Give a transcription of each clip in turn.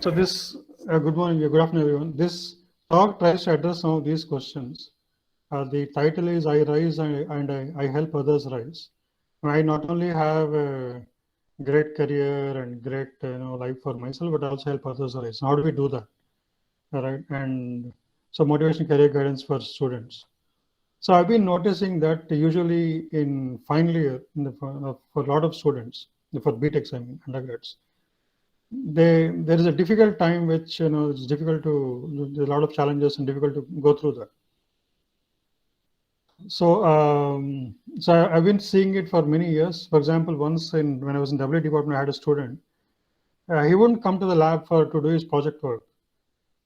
So this, good morning, good afternoon, everyone. This talk tries to address some of these questions. The title is I Rise and I Help Others Rise. I not only have a great career and great life for myself, but also help others rise. How do we do that? All right. And so motivation career guidance for students. So I've been noticing that usually in final year, for a lot of students, for BTechs, I mean, undergrads, there is a difficult time which it's difficult to, there's a lot of challenges and difficult to go through that. So I've been seeing it for many years. For example, once when I was in W department, I had a student. He wouldn't come to the lab to do his project work.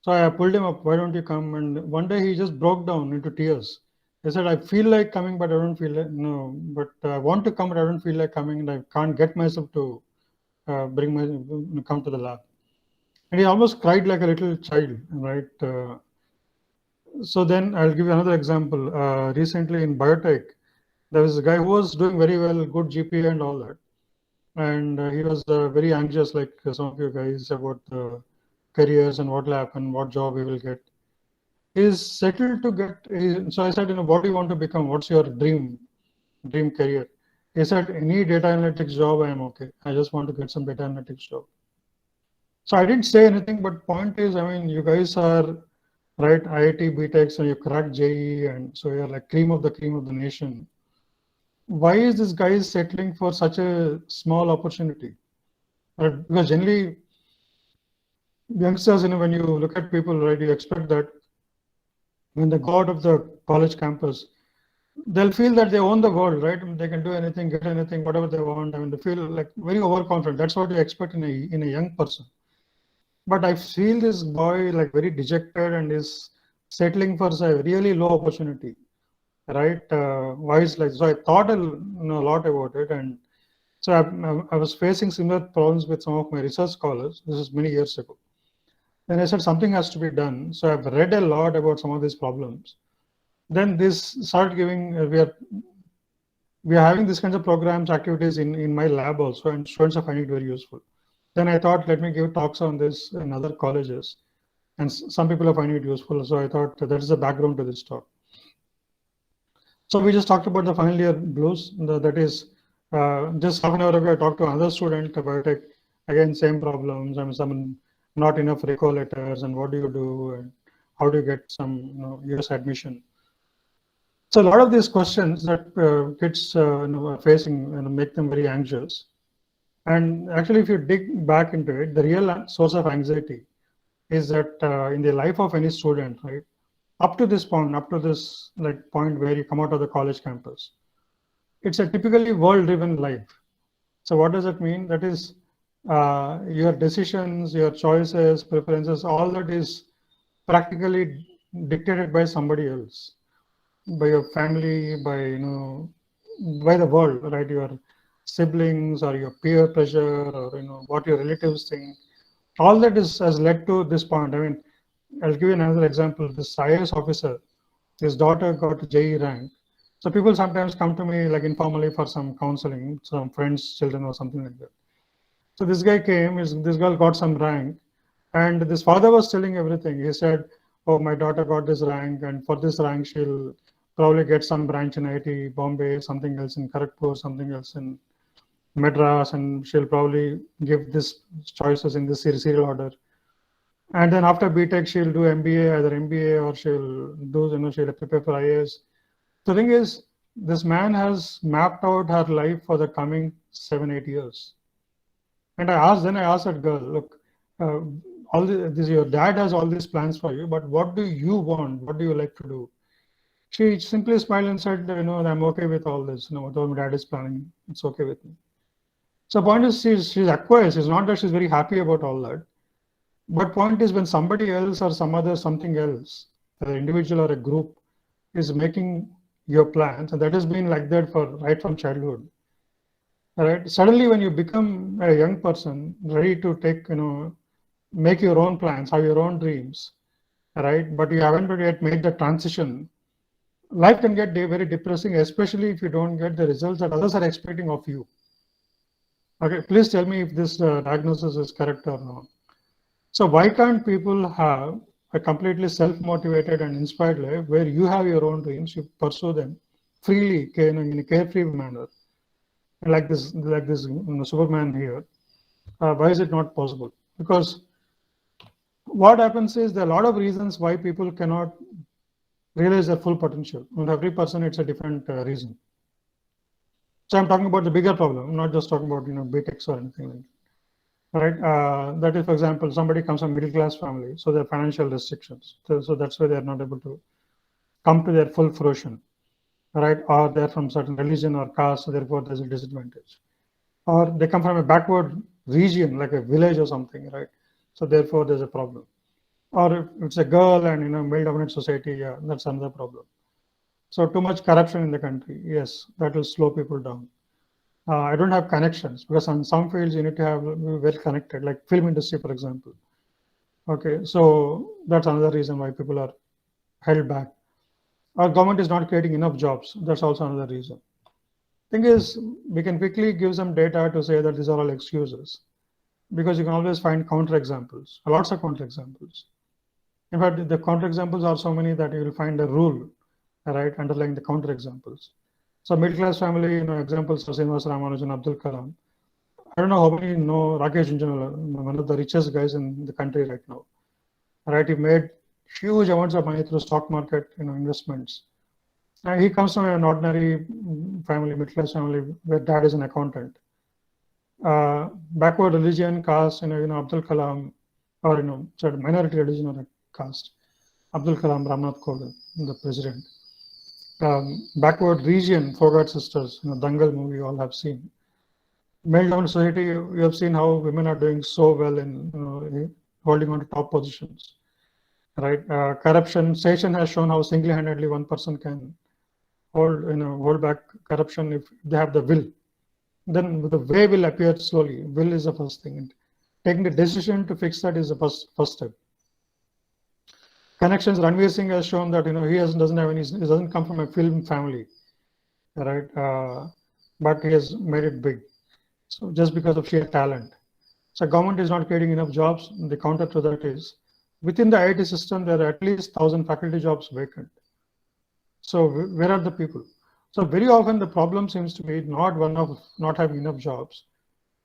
So I pulled him up. Why don't you come? And one day he just broke down into tears. He said, "I feel like coming, but I don't feel like no. But I want to come, but I don't feel like coming, and I can't get myself to come to the lab." And he almost cried like a little child, right? So then I'll give you another example. Recently in biotech, there was a guy who was doing very well, good GPA and all that. And he was very anxious, like some of you guys, about careers and what will happen, what job he will get. He's settled to get, so I said, what do you want to become? What's your dream career? He said, any data analytics job, I am okay. I just want to get some data analytics job. So I didn't say anything, but point is, I mean, you guys are, right, IIT, BTech, so you cracked JEE, and so you're like cream of the nation. Why is this guy settling for such a small opportunity? Because generally, youngsters, when you look at people, right, you expect that when they go out of the college campus, they'll feel that they own the world, right? They can do anything, get anything, whatever they want. I mean, they feel like very overconfident. That's what you expect in a young person. But I feel this boy like very dejected and is settling for a really low opportunity, right? Why is like so? I thought a lot about it, and so I was facing similar problems with some of my research scholars. This is many years ago. Then I said something has to be done. So I've read a lot about some of these problems. Then this started giving. We are having these kinds of programs, activities in my lab also, and students are finding it very useful. Then I thought, let me give talks on this in other colleges, and some people are finding it useful. So I thought that is the background to this talk. So we just talked about the final year blues. That is, just half an hour ago, I talked to another student about it. Again, same problems. I mean, some not enough recall letters, and what do you do, and how do you get some US admission? So a lot of these questions that kids are facing make them very anxious. And actually, if you dig back into it, the real source of anxiety is that in the life of any student, right, up to this point, up to this point where you come out of the college campus, it's a typically world-driven life. So what does that mean? That is your decisions, your choices, preferences, all that is practically dictated by somebody else, by your family, by the world, right? Your siblings or your peer pressure, or what your relatives think. All that has led to this point. I mean, I'll give you another example. This IAS officer, his daughter got JEE rank. So people sometimes come to me like informally for some counseling, some friends, children, or something like that. So this guy came. This girl got some rank, and this father was telling everything. He said, "Oh, my daughter got this rank, and for this rank, she'll probably get some branch in IIT Bombay, something else in Kharagpur, something else in Madras, and she'll probably give this choices in this serial order. And then after BTech, she'll do MBA, either MBA or she'll do, she'll prepare for IAS." The thing is, this man has mapped out her life for the coming 7-8 years. And then I asked that girl, look, all this, your dad has all these plans for you, but what do you want? What do you like to do? She simply smiled and said, I'm okay with all this. Whatever my dad is planning, it's okay with me. So point is, she's acquiesced. It's not that she's very happy about all that. But point is, when somebody else or something else, an individual or a group is making your plans, and that has been like that right from childhood. Right? Suddenly, when you become a young person, ready to make your own plans, have your own dreams, right? But you haven't yet made the transition. Life can get very depressing, especially if you don't get the results that others are expecting of you. Okay, please tell me if this diagnosis is correct or not. So why can't people have a completely self-motivated and inspired life where you have your own dreams, you pursue them freely, in a carefree manner, like this Superman here? Why is it not possible? Because what happens is there are a lot of reasons why people cannot realize their full potential. And every person, it's a different reason. So I'm talking about the bigger problem. I'm not just talking about BTECs or anything like that. Right? That is, for example, somebody comes from middle class family, so there are financial restrictions. So that's why they are not able to come to their full fruition, right? Or they're from certain religion or caste, so therefore there's a disadvantage. Or they come from a backward region, like a village or something, right? So therefore there's a problem. Or if it's a girl and male-dominant society, yeah, that's another problem. So too much corruption in the country, yes, that will slow people down. I don't have connections because on some fields you need to have well connected, like film industry, for example. Okay, so that's another reason why people are held back. Our government is not creating enough jobs. That's also another reason. Thing is, we can quickly give some data to say that these are all excuses, because you can always find counterexamples, lots of counterexamples. In fact, the counterexamples are so many that you will find a rule, right, underlying the counterexamples. So middle class family, examples of Srinivas Ramanujan, Abdul Kalam. I don't know how many know Rakesh Junjunwala, one of the richest guys in the country right now. Right, he made huge amounts of money through stock market, investments. And he comes from an ordinary family, middle class family, where dad is an accountant. Backward religion, caste, Abdul Kalam, or minority religion or caste. Abdul Kalam, Ramnath Kovind, the president. Backward region, Fogart sisters, Dangal movie, you all have seen. Male-dominant society, you have seen how women are doing so well in holding on to top positions, right? Corruption, Session has shown how single-handedly one person can hold back corruption if they have the will. Then the way will appear slowly. Will is the first thing. And taking the decision to fix that is the first step. Connections, Ranveer Singh has shown that he doesn't come from a film family, right? But he has made it big. So just because of sheer talent. So government is not creating enough jobs. The counter to that is within the IT system, there are at least 1,000 faculty jobs vacant. So where are the people? So very often the problem seems to be not one of not having enough jobs,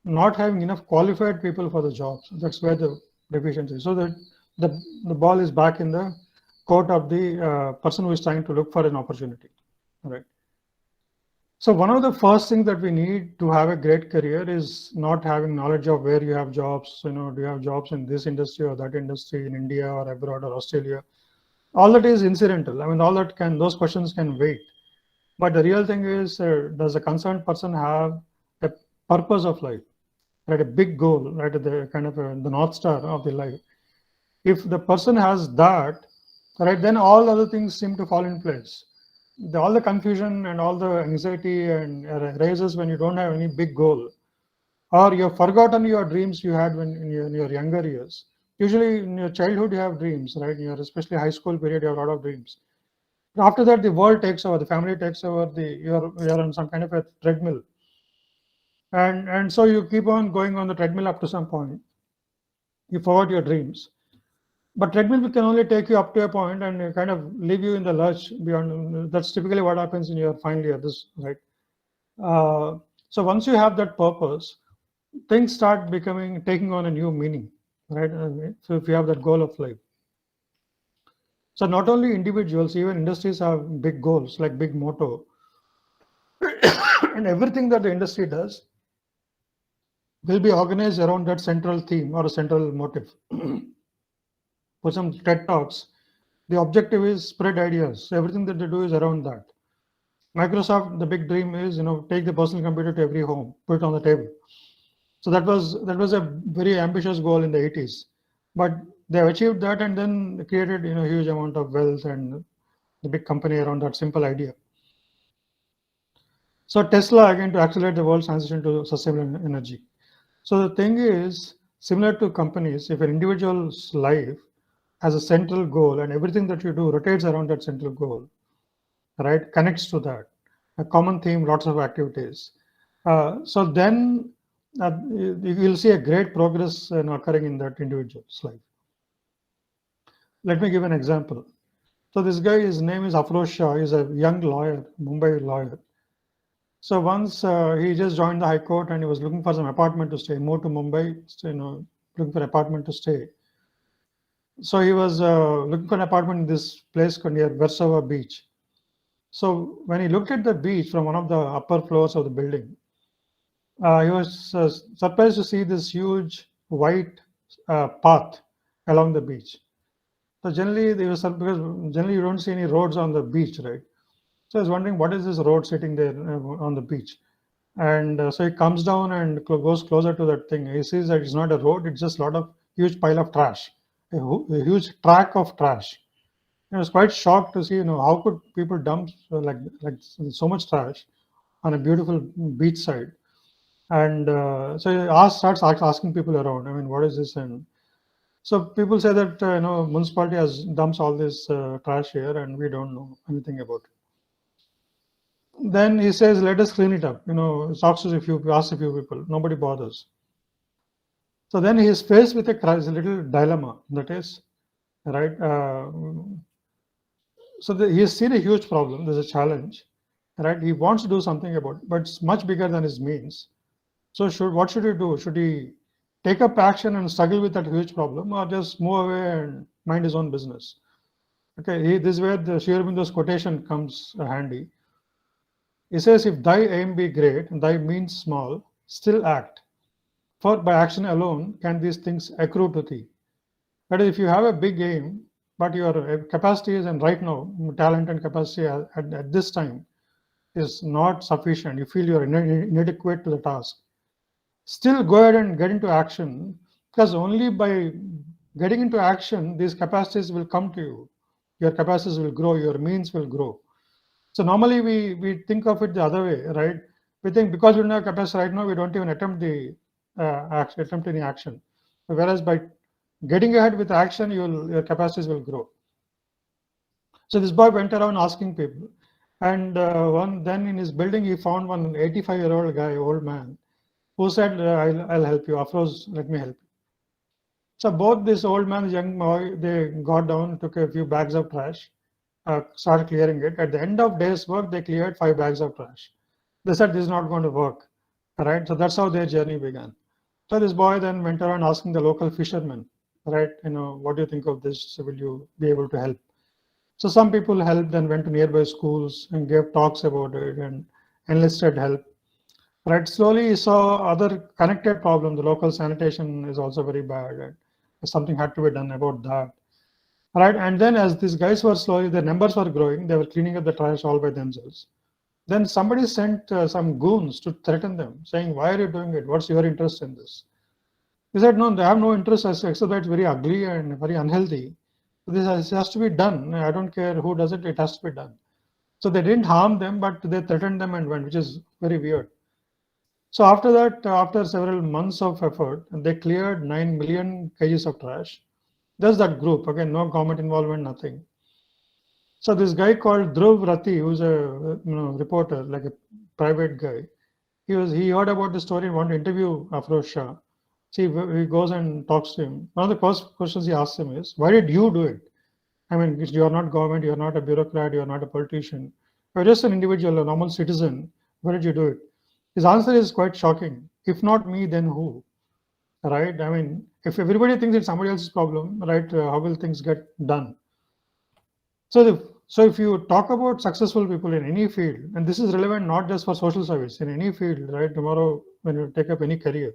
not having enough qualified people for the jobs. That's where the deficiency is. So that the ball is back in the court of the person who is trying to look for an opportunity, right? So one of the first things that we need to have a great career is not having knowledge of where you have jobs. Do you have jobs in this industry or that industry in India or abroad or Australia? All that is incidental. I mean, those questions can wait. But the real thing is, does a concerned person have a purpose of life, right? A big goal, right? The kind of the North Star of the life. If the person has that, right, then all other things seem to fall in place. All the confusion and all the anxiety and arises when you don't have any big goal, or you've forgotten your dreams you had when in your younger years. Usually in your childhood you have dreams, right? Especially high school period, you have a lot of dreams. After that, the world takes over, the family takes over, you're on some kind of a treadmill, and so you keep on going on the treadmill up to some point. You forgot your dreams. But treadmill can only take you up to a point and kind of leave you in the lurch beyond. That's typically what happens in your final year, right? So once you have that purpose, things start taking on a new meaning, right? So if you have that goal of life. So not only individuals, even industries have big goals, like big motto. And everything that the industry does will be organized around that central theme or a central motive. For some TED Talks, the objective is spread ideas. So everything that they do is around that. Microsoft, the big dream is, take the personal computer to every home, put it on the table. So that was a very ambitious goal in the 80s, but they have achieved that and then created, huge amount of wealth and the big company around that simple idea. So Tesla, again, to accelerate the world's transition to sustainable energy. So the thing is, similar to companies, if an individual's life has a central goal and everything that you do rotates around that central goal, right, connects to that, a common theme, lots of activities. So then you'll see a great progress occurring in that individual's life. Let me give an example. So this guy, his name is Afroz Shah. He's a young lawyer, Mumbai lawyer. So once he just joined the High Court and he was looking for some apartment to stay. He moved to Mumbai, looking for an apartment to stay. So he was looking for an apartment in this place near Versova Beach. So when he looked at the beach from one of the upper floors of the building, he was surprised to see this huge white path along the beach. So generally, because generally you don't see any roads on the beach, right? So I was wondering, what is this road sitting there on the beach? And so he comes down and goes closer to that thing. He sees that it's not a road; it's just a lot of huge pile of trash, a huge track of trash. I was quite shocked to see, how could people dump like so much trash on a beautiful beach side. And so he starts asking people around. I mean, what is this? And so people say that municipality has dumps all this trash here, and we don't know anything about it. Then he says, "Let us clean it up." Talks to asks a few people. Nobody bothers. So then he is faced with a little dilemma. That is, right. So he has seen a huge problem. There's a challenge, right? He wants to do something about it, but it's much bigger than his means. So what should he do? Should he take up action and struggle with that huge problem, or just move away and mind his own business? Okay, this is where the Sri Aurobindo's quotation comes handy. He says, "If thy aim be great and thy means small, still act. For by action alone can these things accrue to thee." That is, if you have a big aim, but your capacity is, and right now, talent and capacity at this time is not sufficient, you feel you're inadequate to the task, still go ahead and get into action, because only by getting into action, these capacities will come to you. Your capacities will grow, your means will grow. So normally we think of it the other way, right? We think because we don't have capacity right now, we don't even attempt any action. Whereas by getting ahead with action, your capacities will grow. So this boy went around asking people, and then in his building he found one 85-year-old guy, old man, who said, "I'll help you. Afroz, let me help you." So both this old man and young boy, they got down, took a few bags of trash, started clearing it. At the end of day's work, they cleared 5 bags of trash. They said, "This is not going to work." Right? So that's how their journey began. So this boy then went around asking the local fishermen, right? What do you think of this? Will you be able to help? So some people helped and went to nearby schools and gave talks about it and enlisted help. Right? Slowly he saw other connected problems. The local sanitation is also very bad, and something had to be done about that. Right? And then as these guys were slowly, their numbers were growing, they were cleaning up the trash all by themselves. Then somebody sent some goons to threaten them, saying, "Why are you doing it? What's your interest in this?" He said, "No, they have no interest, except that it's very ugly and very unhealthy. This has to be done. I don't care who does it, it has to be done." So they didn't harm them, but they threatened them and went, which is very weird. So after that, after several months of effort, they cleared 9 million kgs of trash. Just that group, again, no government involvement, nothing. So this guy called Dhruv Rathi, who's a reporter, like a private guy, he heard about the story and wanted to interview Afroz Shah. See, he goes and talks to him. One of the first questions he asks him is, "Why did you do it? I mean, you're not government, you're not a bureaucrat, you're not a politician. You're just an individual, a normal citizen. Why did you do it?" His answer is quite shocking. "If not me, then who?" Right? I mean, if everybody thinks it's somebody else's problem, right, how will things get done? So if you talk about successful people in any field, and this is relevant not just for social service, in any field, right? Tomorrow, when you take up any career,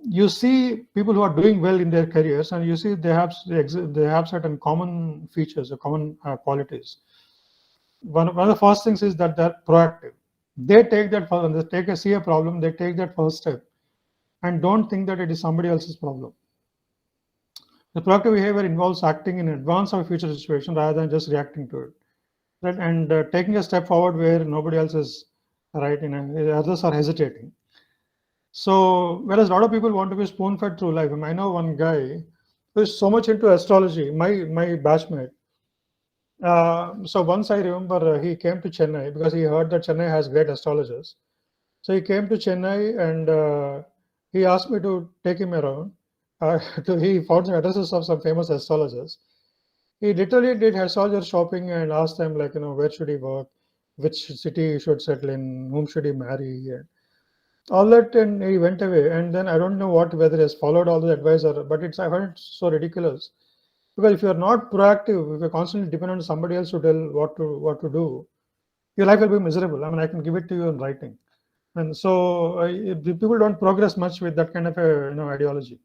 you see people who are doing well in their careers, and you see they have certain common features or common qualities. One of the first things is that they're proactive. They take that first, see a problem, they take that first step, and don't think that it is somebody else's problem. The proactive behavior involves acting in advance of a future situation rather than just reacting to it, right? And taking a step forward where nobody else is, right? Others are hesitating. So whereas a lot of people want to be spoon-fed through life, I know one guy who is so much into astrology, my batchmate. So once I remember he came to Chennai because he heard that Chennai has great astrologers. So he came to Chennai and he asked me to take him around. He found some addresses of some famous astrologers. He literally did astrologer shopping and asked them, like, where should he work, which city he should settle in, whom should he marry, and all that. And he went away. And then I don't know whether he has followed all the advice but I find it so ridiculous. Because if you're not proactive, if you're constantly dependent on somebody else to tell what to do, your life will be miserable. I mean, I can give it to you in writing. And so people don't progress much with that kind of a ideology.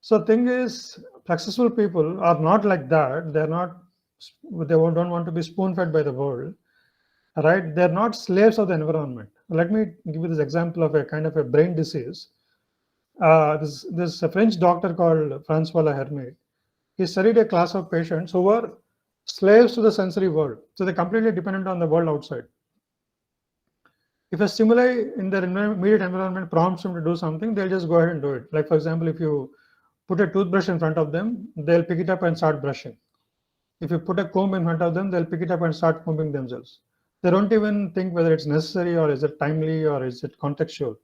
So the thing is, successful people are not like that. They don't want to be spoon-fed by the world, right? They're not slaves of the environment. Let me give you this example of a kind of a brain disease. This a French doctor called Francois Lahermite. He studied a class of patients who were slaves to the sensory world. So they're completely dependent on the world outside. If a stimuli in their immediate environment prompts them to do something, they'll just go ahead and do it. Like, for example, if you put a toothbrush in front of them, they'll pick it up and start brushing. If you put a comb in front of them, they'll pick it up and start combing themselves. They don't even think whether it's necessary or is it timely or is it contextual.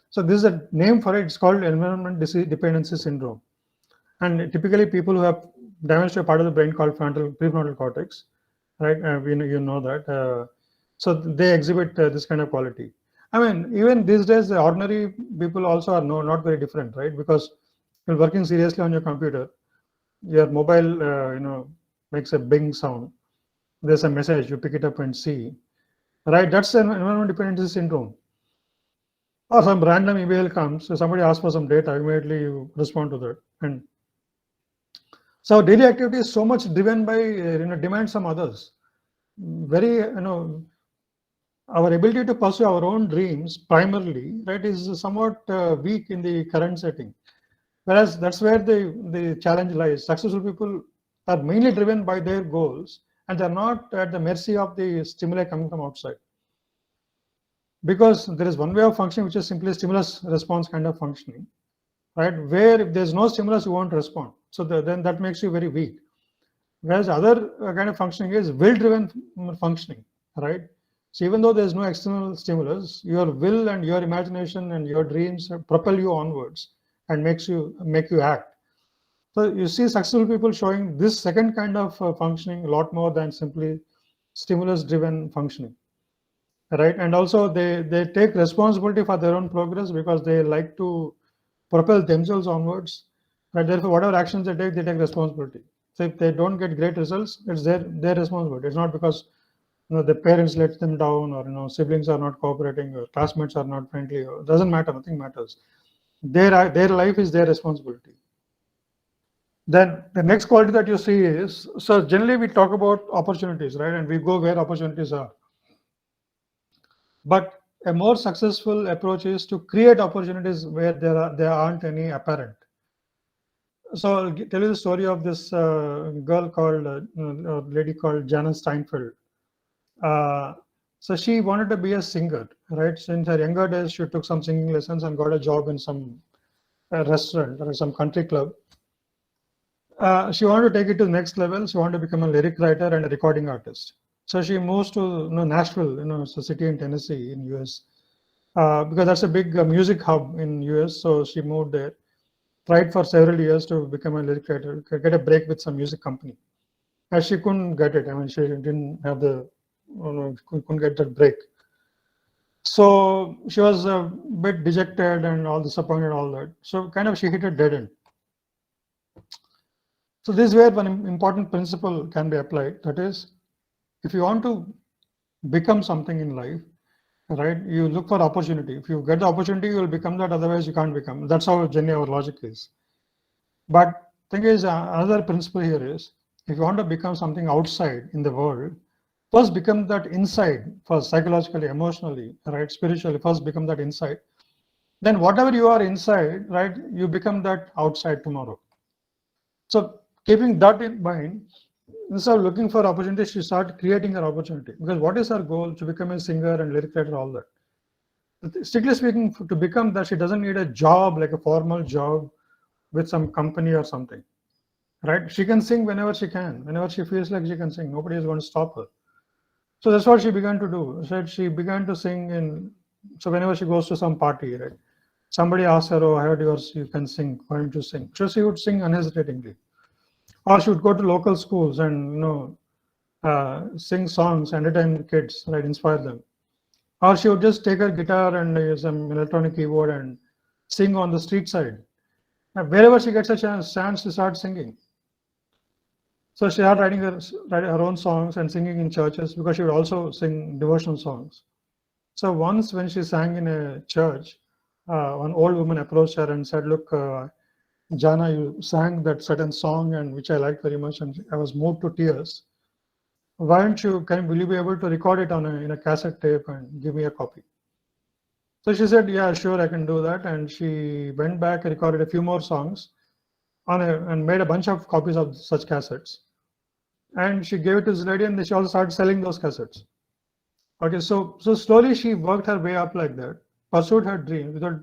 So this is a name for it. It's called environment dependency syndrome. And typically people who have damage to a part of the brain called prefrontal cortex, right? You know that. So they exhibit this kind of quality. I mean, even these days, the ordinary people also are not very different, right? Because you're working seriously on your computer, your mobile, makes a bing sound. There's a message, you pick it up and see, right? That's an environment dependency syndrome. Or some random email comes, so somebody asks for some data, immediately you respond to that. And so daily activity is so much driven by demands from others. Very, our ability to pursue our own dreams primarily, right, is somewhat weak in the current setting. Whereas that's where the challenge lies. Successful people are mainly driven by their goals, and they're not at the mercy of the stimuli coming from outside. Because there is one way of functioning, which is simply stimulus response kind of functioning, right? Where if there's no stimulus, you won't respond. So then that makes you very weak. Whereas other kind of functioning is will-driven functioning, right? So even though there's no external stimulus, your will and your imagination and your dreams propel you onwards and make you act. So you see successful people showing this second kind of functioning a lot more than simply stimulus-driven functioning, right? And also they take responsibility for their own progress because they like to propel themselves onwards, right? Therefore, whatever actions they take responsibility. So if they don't get great results, it's their responsibility. It's not because the parents let them down, or siblings are not cooperating, or classmates are not friendly. Or, it doesn't matter. Nothing matters. Their life is their responsibility. Then the next quality that you see is, so generally we talk about opportunities, right? And we go where opportunities are. But a more successful approach is to create opportunities where there aren't any apparent. So I'll tell you the story of this girl called, lady called Janice Steinfeld. So she wanted to be a singer, right? Since her younger days, she took some singing lessons and got a job in some restaurant or some country club. She wanted to take it to the next level. She wanted to become a lyric writer and a recording artist. So she moves to Nashville, it's a city in Tennessee in US, because that's a big music hub in US. So she moved there, tried for several years to become a lyric writer, get a break with some music company. As she couldn't get it. I mean, she didn't have couldn't get that break. So she was a bit dejected and all disappointed, all that. So kind of she hit a dead end. So this is where one important principle can be applied. That is, if you want to become something in life, right, you look for opportunity. If you get the opportunity, you will become that. Otherwise, you can't become. That's how generally our logic is. But thing is, another principle here is, if you want to become something outside in the world, first become that inside, first psychologically, emotionally, right, spiritually, first become that inside. Then whatever you are inside, right, you become that outside tomorrow. So keeping that in mind, instead of looking for opportunities, she start creating an opportunity. Because what is her goal? To become a singer and lyric writer, all that. Strictly speaking, to become that, she doesn't need a job, like a formal job with some company or something, right? She can sing whenever she can, whenever she feels like she can sing. Nobody is going to stop her. So that's what she began to do. She began to sing in. So whenever she goes to some party, right, somebody asks her, "Oh, I heard you can sing. Why don't you sing?" So she would sing unhesitatingly, or she would go to local schools and sing songs, entertain the kids, right, inspire them. Or she would just take her guitar and some electronic keyboard and sing on the street side. And wherever she gets a chance to start singing. So she started writing her own songs and singing in churches because she would also sing devotional songs. So once when she sang in a church, one old woman approached her and said, "Look, Jana, you sang that certain song and which I liked very much, and I was moved to tears. Why don't you will you be able to record it on in a cassette tape and give me a copy?" So she said, "Yeah, sure, I can do that." And she went back and recorded a few more songs and made a bunch of copies of such cassettes. And she gave it to this lady, and she also started selling those cassettes. Okay, so slowly she worked her way up like that, pursued her dream without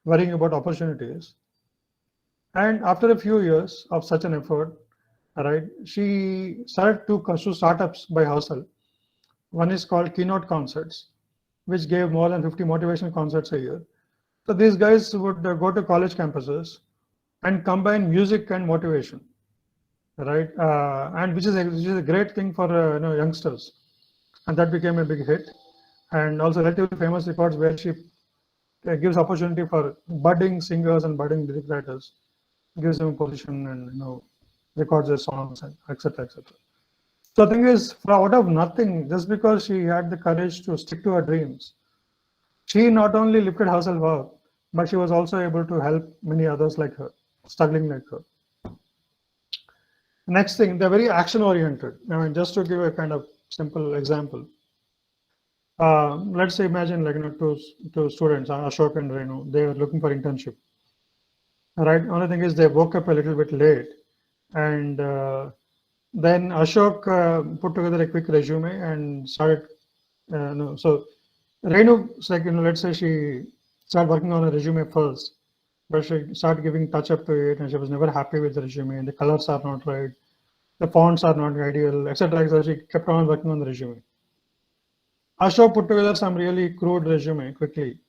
worrying about opportunities. And after a few years of such an effort, right, she started two startups by herself. One is called Keynote Concerts, which gave more than 50 motivational concerts a year. So these guys would go to college campuses and combine music and motivation, right? And which is a great thing for youngsters, and that became a big hit. And also relatively famous records where she gives opportunity for budding singers and budding lyric writers, gives them a position and records their songs and etc. etc. So the thing is, out of nothing, just because she had the courage to stick to her dreams, she not only lifted herself up, but she was also able to help many others like her, struggling like her. Next thing, they're very action oriented. I mean, just to give a kind of simple example, let's say imagine like two students, Ashok and Renu, they were looking for internship. Right. Only thing is they woke up a little bit late, and then Ashok put together a quick resume and started. No, so Renu, like let's say she started working on a resume first, but she started giving touch up to it, and she was never happy with the resume, and the colors are not right, the fonts are not ideal, etc. So she kept on working on the resume. Ashok put together some really crude resume quickly,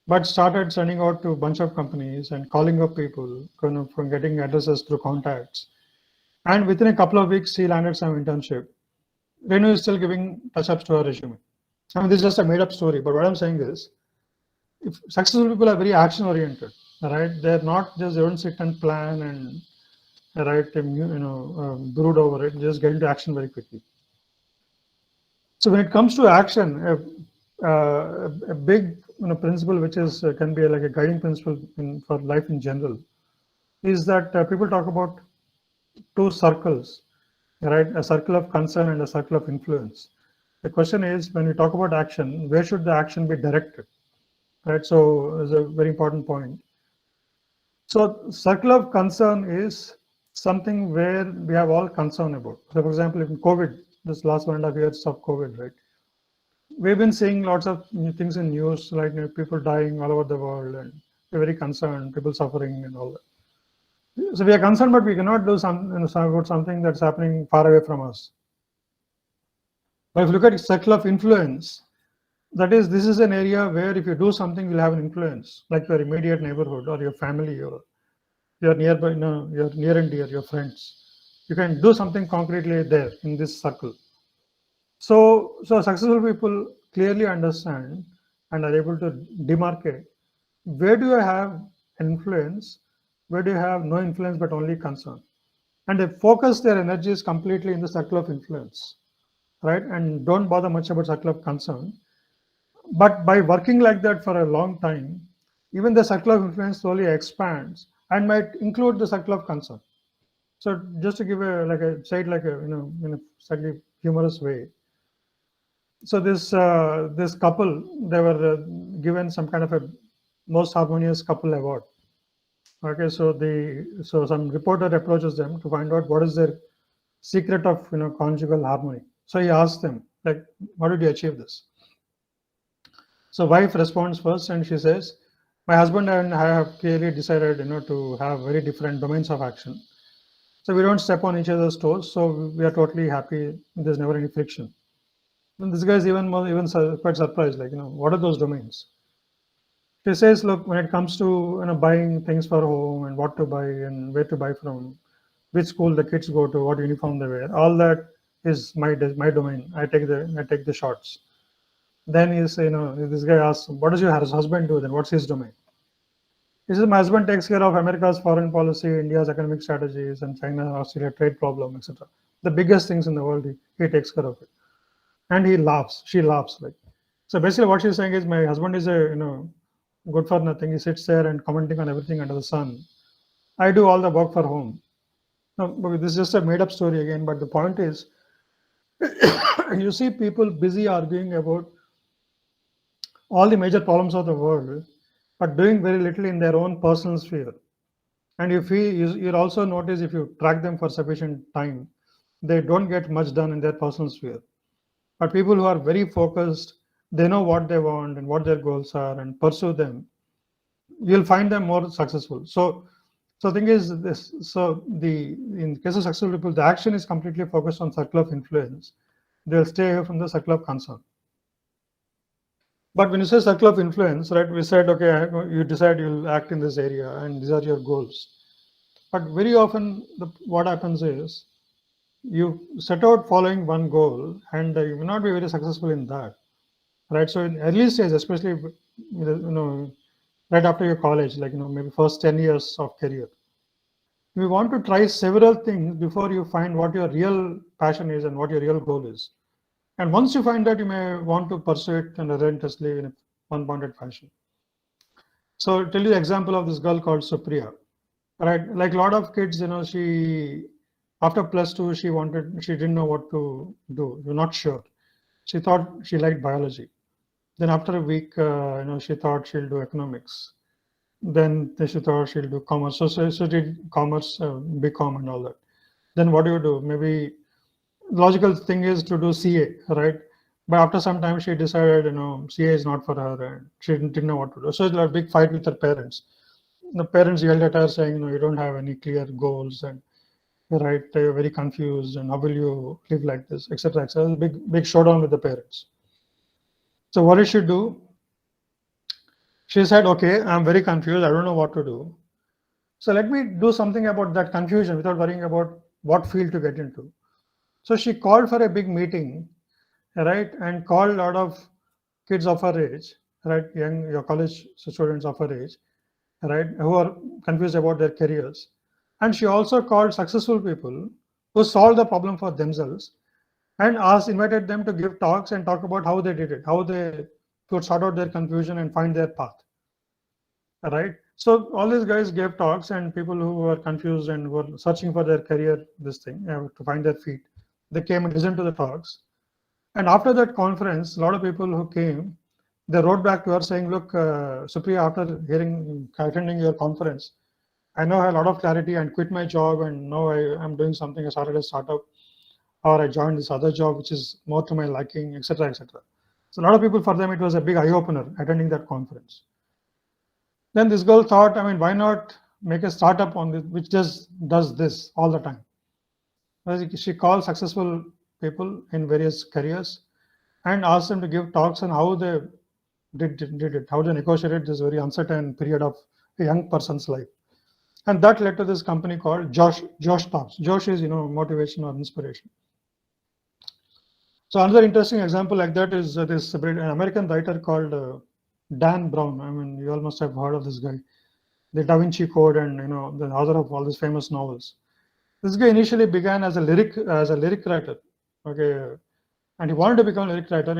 but started sending out to a bunch of companies and calling up people, from getting addresses through contacts. And within a couple of weeks, she landed some internship. Renu is still giving touch-ups to her resume. I mean, this is just a made-up story, but what I'm saying is, if successful people are very action-oriented, right? They're not just, they don't sit and plan and brood over it, just get into action very quickly. So when it comes to action, a big principle which is can be like a guiding principle for life in general is that people talk about two circles, right? A circle of concern and a circle of influence. The question is, when we talk about action, where should the action be directed, right? So it's a very important point. So circle of concern is something where we have all concern about. So for example, in COVID, this last 1.5 years of COVID, right? We've been seeing lots of things in news, like people dying all over the world, and we're very concerned, people suffering and all that. So we are concerned, but we cannot do about something that's happening far away from us. But if you look at circle of influence, that is, this is an area where if you do something, you'll have an influence, like your immediate neighborhood or your family or your nearby, your near and dear, your friends. You can do something concretely there in this circle. So successful people clearly understand and are able to demarcate where do I have influence, where do you have no influence but only concern, and they focus their energies completely in the circle of influence, right? And don't bother much about circle of concern. But by working like that for a long time, even the circle of influence slowly expands and might include the circle of concern. So just to give say it like in a slightly humorous way. So this couple, they were given some kind of a most harmonious couple award. Okay, so some reporter approaches them to find out what is their secret of conjugal harmony. So he asks them, like, how did you achieve this? So wife responds first, and she says, my husband and I have clearly decided to have very different domains of action. So we don't step on each other's toes. So we are totally happy. There's never any friction. And this guy is quite surprised, like, what are those domains? She says, look, when it comes to buying things for home and what to buy and where to buy from, which school the kids go to, what uniform they wear, all that is my domain. I take the shots. Then this guy asks, what does your husband do then? What's his domain? He says, my husband takes care of America's foreign policy, India's economic strategies, and China, Australia trade problem, etc. The biggest things in the world, he takes care of it. And he laughs. She laughs. Like, so basically, what she's saying is, my husband is good for nothing. He sits there and commenting on everything under the sun. I do all the work for home. No, but this is just a made-up story again. But the point is, you see people busy arguing about all the major problems of the world, but doing very little in their own personal sphere. And you'll also notice, if you track them for sufficient time, they don't get much done in their personal sphere. But people who are very focused, they know what they want and what their goals are and pursue them, you'll find them more successful. So thing is this. So in case of successful people, the action is completely focused on circle of influence. They'll stay away from the circle of concern. But when you say circle of influence, right, we said, okay, you decide you'll act in this area and these are your goals. But very often what happens is, you set out following one goal and you may not be very successful in that, right? So in early stage, especially right after your college, like maybe first 10 years of career, we want to try several things before you find what your real passion is and what your real goal is. And once you find that, you may want to pursue it relentlessly in a one-pointed fashion. So I'll tell you the example of this girl called Supriya, right? Like a lot of kids, she after +2, she didn't know what to do. You're not sure. She thought she liked biology. Then after a week, she thought she'll do economics. Then she thought she'll do commerce. So she did commerce, BCom and all that. Then what do? Maybe logical thing is to do CA, right? But after some time, she decided, CA is not for her, and she didn't know what to do. So it's a big fight with her parents. The parents yelled at her saying, you don't have any clear goals, and right, you're very confused, and how will you live like this, etc., etc. Big showdown with the parents. So what did she do? She said, okay, I'm very confused, I don't know what to do, so let me do something about that confusion without worrying about what field to get into. So she called for a big meeting, right, and called a lot of kids of her age, right, your college students of her age, right, who are confused about their careers. And she also called successful people who solved the problem for themselves and invited them to give talks and talk about how they did it, how they could sort out their confusion and find their path. Right? So all these guys gave talks, and people who were confused and were searching for their career, to find their feet, they came and listened to the talks. And after that conference, a lot of people who came, they wrote back to her saying, look, Supriya, after attending your conference, I now have a lot of clarity and quit my job, and now I'm doing something. I started a startup, or I joined this other job which is more to my liking, etc., etc. So a lot of people, for them, it was a big eye opener attending that conference. Then this girl thought, why not make a startup on this which just does this all the time? She called successful people in various careers and asked them to give talks on how they did it, how they negotiated this very uncertain period of a young person's life. And that led to this company called Josh Talks. Josh is, motivation or inspiration. So another interesting example like that is this an American writer called Dan Brown. You all must have heard of this guy, the Da Vinci Code, and the author of all these famous novels. This guy initially began as a lyric writer, okay, and he wanted to become a lyric writer.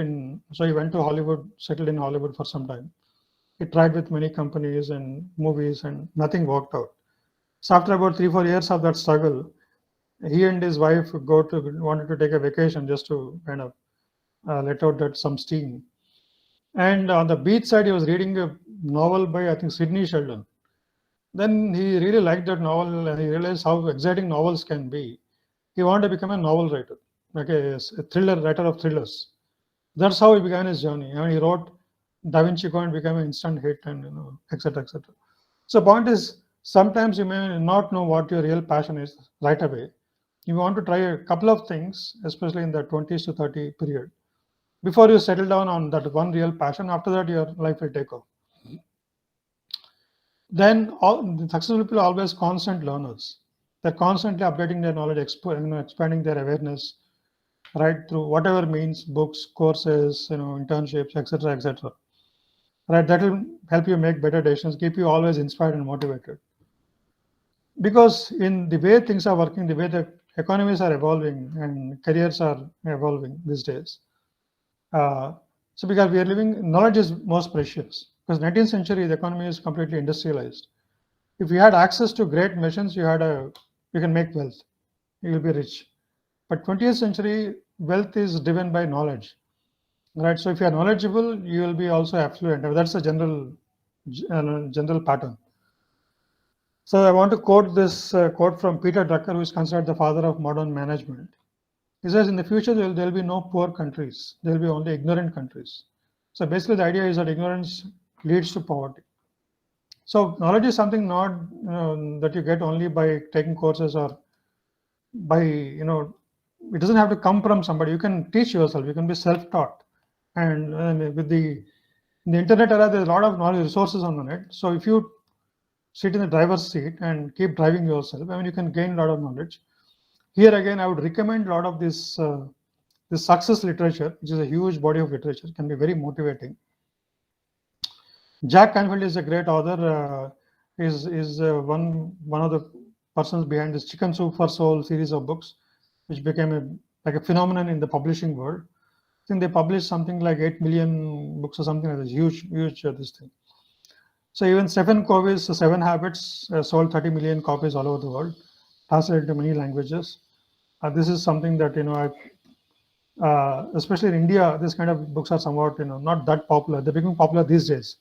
So he went to Hollywood, settled in Hollywood for some time. He tried with many companies and movies, and nothing worked out. So after about 3-4 years of that struggle, he and his wife wanted to take a vacation just to kind of let out some steam. And on the beach side, he was reading a novel by, I think, Sidney Sheldon. Then he really liked that novel, and he realized how exciting novels can be. He wanted to become a novel writer, okay, a writer of thrillers. That's how he began his journey. He wrote Da Vinci Code and became an instant hit, and etc., etc. So point is, sometimes you may not know what your real passion is right away. You want to try a couple of things, especially in the 20s to 30 period. before you settle down on that one real passion. After that, your life will take off. Then all the successful people are always constant learners. They're constantly updating their knowledge, expanding their awareness, right, through whatever means, books, courses, internships, etc., etc. Right, that will help you make better decisions, keep you always inspired and motivated. Because in the way things are working, the way the economies are evolving and careers are evolving these days, so because we are living, knowledge is most precious. Because 19th century, the economy is completely industrialized. If you had access to great machines, you can make wealth. You will be rich. But 20th century, wealth is driven by knowledge, right? So if you are knowledgeable, you will be also affluent. That's a general pattern. So I want to quote this quote from Peter Drucker, who is considered the father of modern management. He says, in the future, there will be no poor countries. There will be only ignorant countries. So basically, the idea is that ignorance leads to poverty. So knowledge is something not that you get only by taking courses or by, it doesn't have to come from somebody. You can teach yourself. You can be self-taught. And with the in the internet era, there's a lot of knowledge resources on the net. So if you sit in the driver's seat and keep driving yourself, you can gain a lot of knowledge. Here again, I would recommend a lot of this success literature, which is a huge body of literature, can be very motivating. Jack Canfield is a great author. Is one of the persons behind this Chicken Soup for Soul series of books, which became like a phenomenon in the publishing world. I think they published something like 8 million books or something like this. Huge this thing. So even Stephen Covey's Seven Habits sold 30 million copies all over the world, translated to many languages. This is something that especially in India, this kind of books are somewhat not that popular. They're becoming popular these days.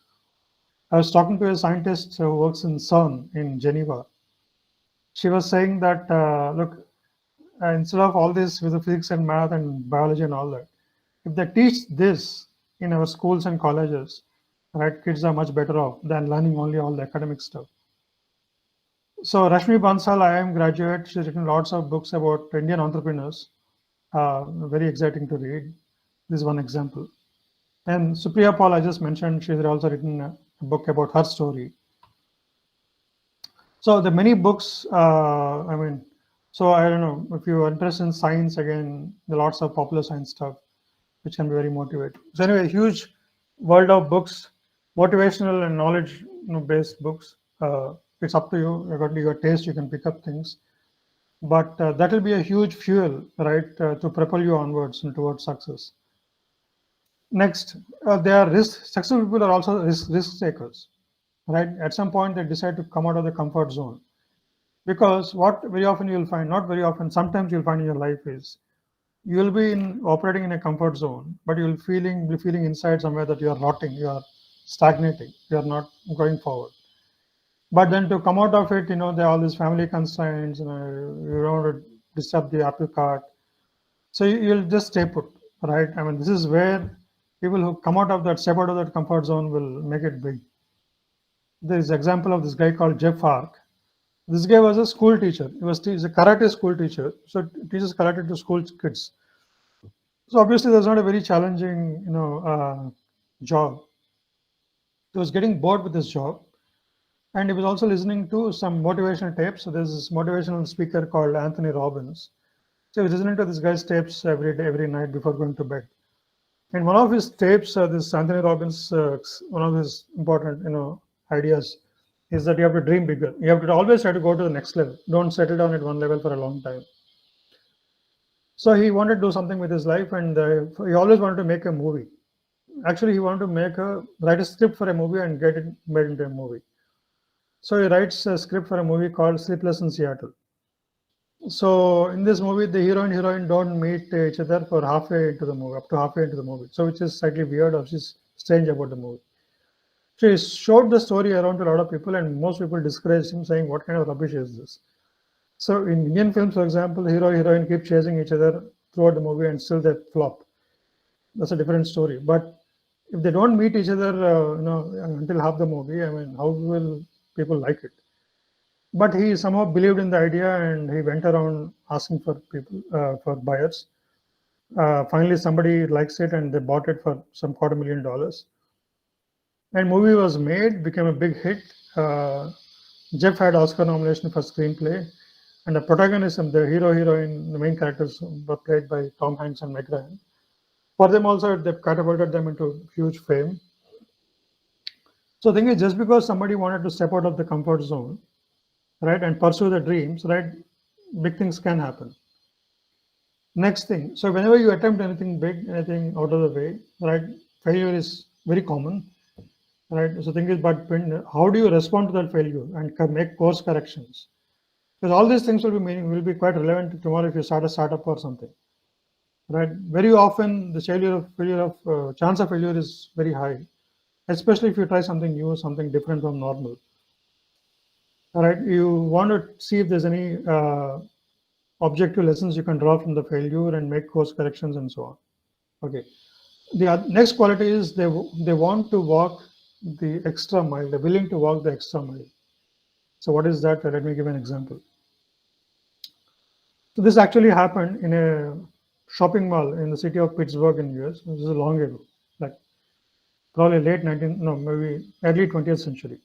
I was talking to a scientist who works in CERN in Geneva. She was saying that look, instead of all this with the physics and math and biology and all that, if they teach this in our schools and colleges, right, kids are much better off than learning only all the academic stuff. So Rashmi Bansal, IIM graduate, she's written lots of books about Indian entrepreneurs. Very exciting to read. This is one example. And Supriya Paul, I just mentioned, she's also written a book about her story. So the many books, so I don't know, if you're interested in science, again, there are lots of popular science stuff, which can be very motivating. So anyway, huge world of books, motivational and knowledge based books. It's up to you. According to your taste, you can pick up things. But that will be a huge fuel, right, to propel you onwards and towards success. Next, they are successful people are also risk takers, right? At some point, they decide to come out of the comfort zone. Because what very often you'll find, not very often, sometimes you'll find in your life is, you'll be operating in a comfort zone, but you'll be feeling inside somewhere that you are rotting, you are stagnating, you are not going forward. But then to come out of it, there are all these family constraints, you don't want to disturb the apple cart. So you'll just stay put, right? This is where people who come out of that, step out of that comfort zone will make it big. There is an example of this guy called Jeff Ark. This guy was a school teacher. He's a karate school teacher. So teaches karate to school kids. So obviously that's not a very challenging, job. He was getting bored with this job. And he was also listening to some motivational tapes. So there's this motivational speaker called Anthony Robbins. So he was listening to this guy's tapes every day, every night before going to bed. And one of his tapes, this Anthony Robbins, one of his important, ideas is that you have to dream bigger. You have to always try to go to the next level. Don't settle down at one level for a long time. So he wanted to do something with his life, and he always wanted to make a movie. Actually, he wanted to write a script for a movie and get it made into a movie. So he writes a script for a movie called Sleepless in Seattle. So in this movie, the hero and heroine don't meet each other for halfway into the movie, up to halfway into the movie. So which is slightly weird or just strange about the movie. So he showed the story around to a lot of people, and most people discouraged him, saying, "What kind of rubbish is this?" So in Indian films, for example, hero and heroine keep chasing each other throughout the movie, and still they flop. That's a different story. But if they don't meet each other, until half the movie, how will people like it? But he somehow believed in the idea, and he went around asking for people, for buyers. Finally, somebody likes it and they bought it for some $250,000. And movie was made, became a big hit. Jeff had Oscar nomination for screenplay, and the protagonism, the hero, heroine, the main characters were played by Tom Hanks and Meg Ryan. For them also, they catapulted them into huge fame. So the thing is, just because somebody wanted to step out of the comfort zone, right, and pursue their dreams, right, big things can happen. Next thing, so whenever you attempt anything big, anything out of the way, right, failure is very common, right? So thing is, but how do you respond to that failure and make course corrections? Because all these things will be quite relevant tomorrow if you start a startup or something, right? Very often the chance of failure is very high, especially if you try something new, something different from normal. All right, you want to see if there's any objective lessons you can draw from the failure and make course corrections and so on. Okay. The next quality is they want to walk the extra mile. They're willing to walk the extra mile. So what is that? Let me give an example. So this actually happened in a shopping mall in the city of Pittsburgh in US. This is long ago, like probably late 19, no, maybe early 20th century.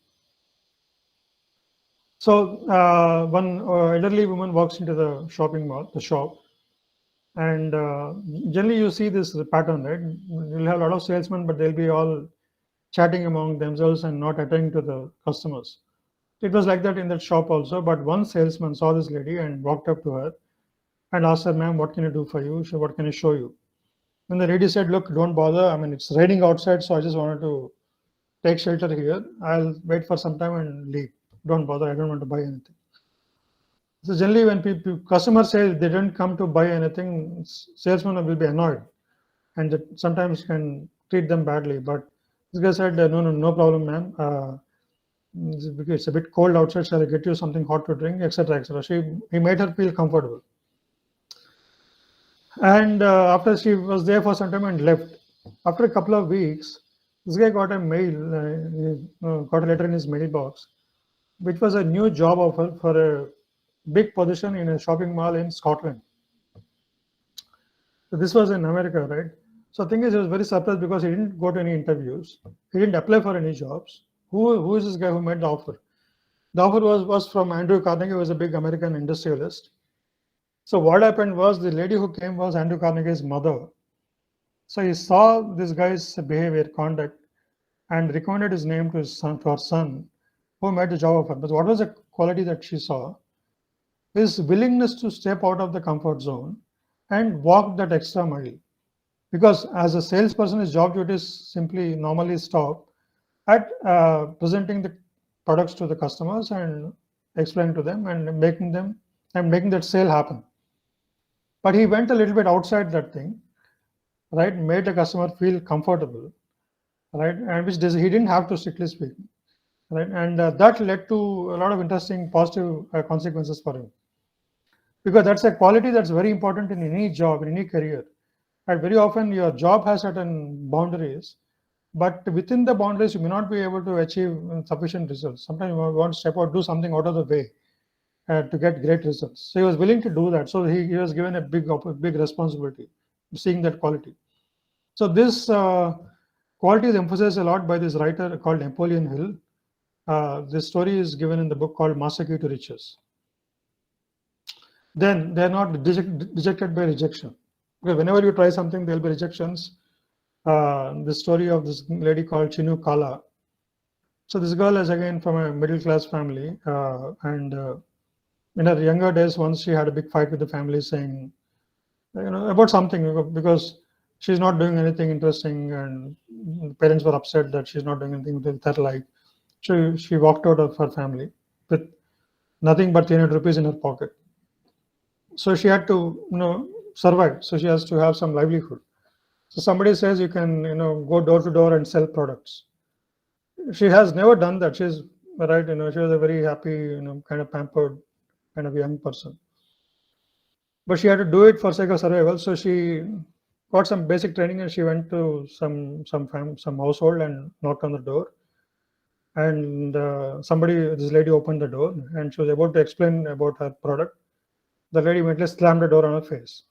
So one elderly woman walks into the shopping mall, the shop, and generally you see this pattern, right? You'll have a lot of salesmen, but they'll be all chatting among themselves and not attending to the customers. It was like that in that shop also, but one salesman saw this lady and walked up to her and asked her, "Ma'am, what can I do for you? What can I show you?" And the lady said, "Look, don't bother. I mean, it's raining outside, so I just wanted to take shelter here. I'll wait for some time and leave. Don't bother. I don't want to buy anything." So generally, when customers say they don't come to buy anything, salesmen will be annoyed, and that sometimes can treat them badly. But this guy said, "No, no, no problem, ma'am. It's a bit cold outside. Shall I get you something hot to drink, etc., etc." He made her feel comfortable. And after she was there for some time and left. After a couple of weeks, this guy got a got a letter in his mailbox, which was a new job offer for a big position in a shopping mall in Scotland. So this was in America, right? So the thing is, he was very surprised because he didn't go to any interviews. He didn't apply for any jobs. Who is this guy who made the offer? The offer was from Andrew Carnegie, who was a big American industrialist. So what happened was the lady who came was Andrew Carnegie's mother. So he saw this guy's behavior, conduct, and recommended his name to her son, who made the job offer. But what was the quality that she saw? His willingness to step out of the comfort zone and walk that extra mile. Because as a salesperson, his job duties simply normally stop at presenting the products to the customers and explaining to them and making that sale happen. But he went a little bit outside that thing, right? Made the customer feel comfortable, right? And which he didn't have to, strictly speaking, right? And that led to a lot of interesting positive consequences for him, because that's a quality that's very important in any job, in any career. And very often your job has certain boundaries, but within the boundaries you may not be able to achieve sufficient results. Sometimes you want to step out, do something out of the way to get great results. So he was willing to do that. So he was given a big responsibility, seeing that quality. So this quality is emphasized a lot by this writer called Napoleon Hill. This story is given in the book called Master Key to Riches. Then they're not dejected by rejection. Because whenever you try something, there'll be rejections. The story of this lady called Chinu Kala. So this girl is again from a middle class family, and in her younger days, once she had a big fight with the family, saying, about something, because she's not doing anything interesting, and the parents were upset that she's not doing anything with her life. She walked out of her family with nothing but 300 rupees in her pocket. So she had to, survive. So she has to have some livelihood. So somebody says you can, go door to door and sell products. She has never done that. She's right. She was a very happy, kind of pampered kind of young person. But she had to do it for sake of survival. So she got some basic training and she went to some household and knocked on the door. And this lady opened the door and she was about to explain about her product. The lady immediately slammed the door on her face.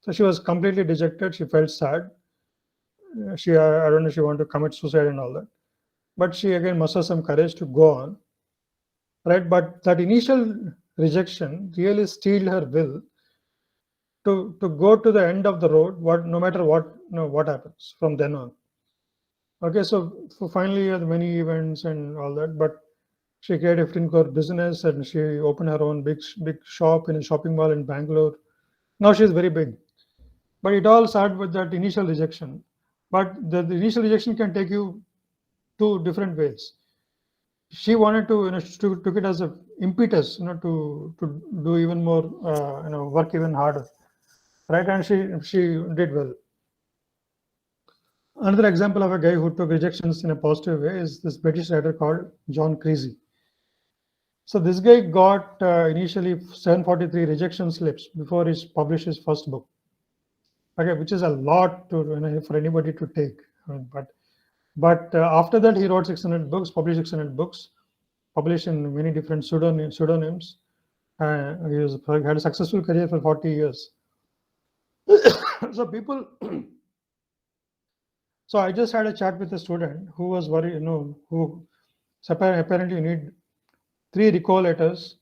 So she was completely dejected. She felt sad. I don't know, she wanted to commit suicide and all that. But she again mustered some courage to go on, right? But that initial rejection really steeled her will to go to the end of the road, no matter what happens from then on. Okay, so finally, many events and all that, but she created a 15 crore business and she opened her own big shop in a shopping mall in Bangalore. Now she's very big. But it all started with that initial rejection. But the initial rejection can take you two different ways. She wanted to, took it as a impetus, to do even more, work even harder, right? And she did well. Another example of a guy who took rejections in a positive way is this British writer called John Creasy. So this guy got initially 743 rejection slips before he published his first book. Okay, which is a lot for anybody to take. But after that, he wrote 600 books, published 600 books, published in many different pseudonyms. He had a successful career for 40 years. So people. So I just had a chat with a student who was worried, who apparently you need 3 recall letters,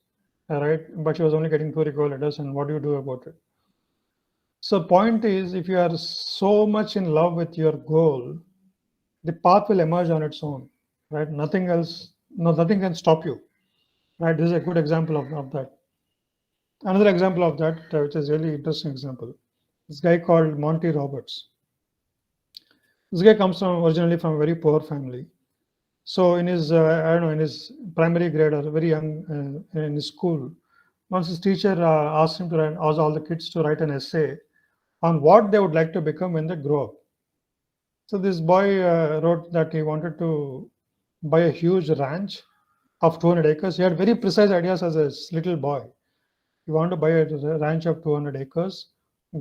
right? But she was only getting 2 recall letters, and what do you do about it? So point is, if you are so much in love with your goal, the path will emerge on its own, right? Nothing can stop you, right? This is a good example of that. Another example of that, which is really interesting example, this guy called Monty Roberts. This guy comes originally from a very poor family. So in his, in his primary grade or very young in his school, once his teacher asked him to ask all the kids to write an essay on what they would like to become when they grow up. So this boy wrote that he wanted to buy a huge ranch of 200 acres. He had very precise ideas as a little boy. He wanted to buy a ranch of 200 acres,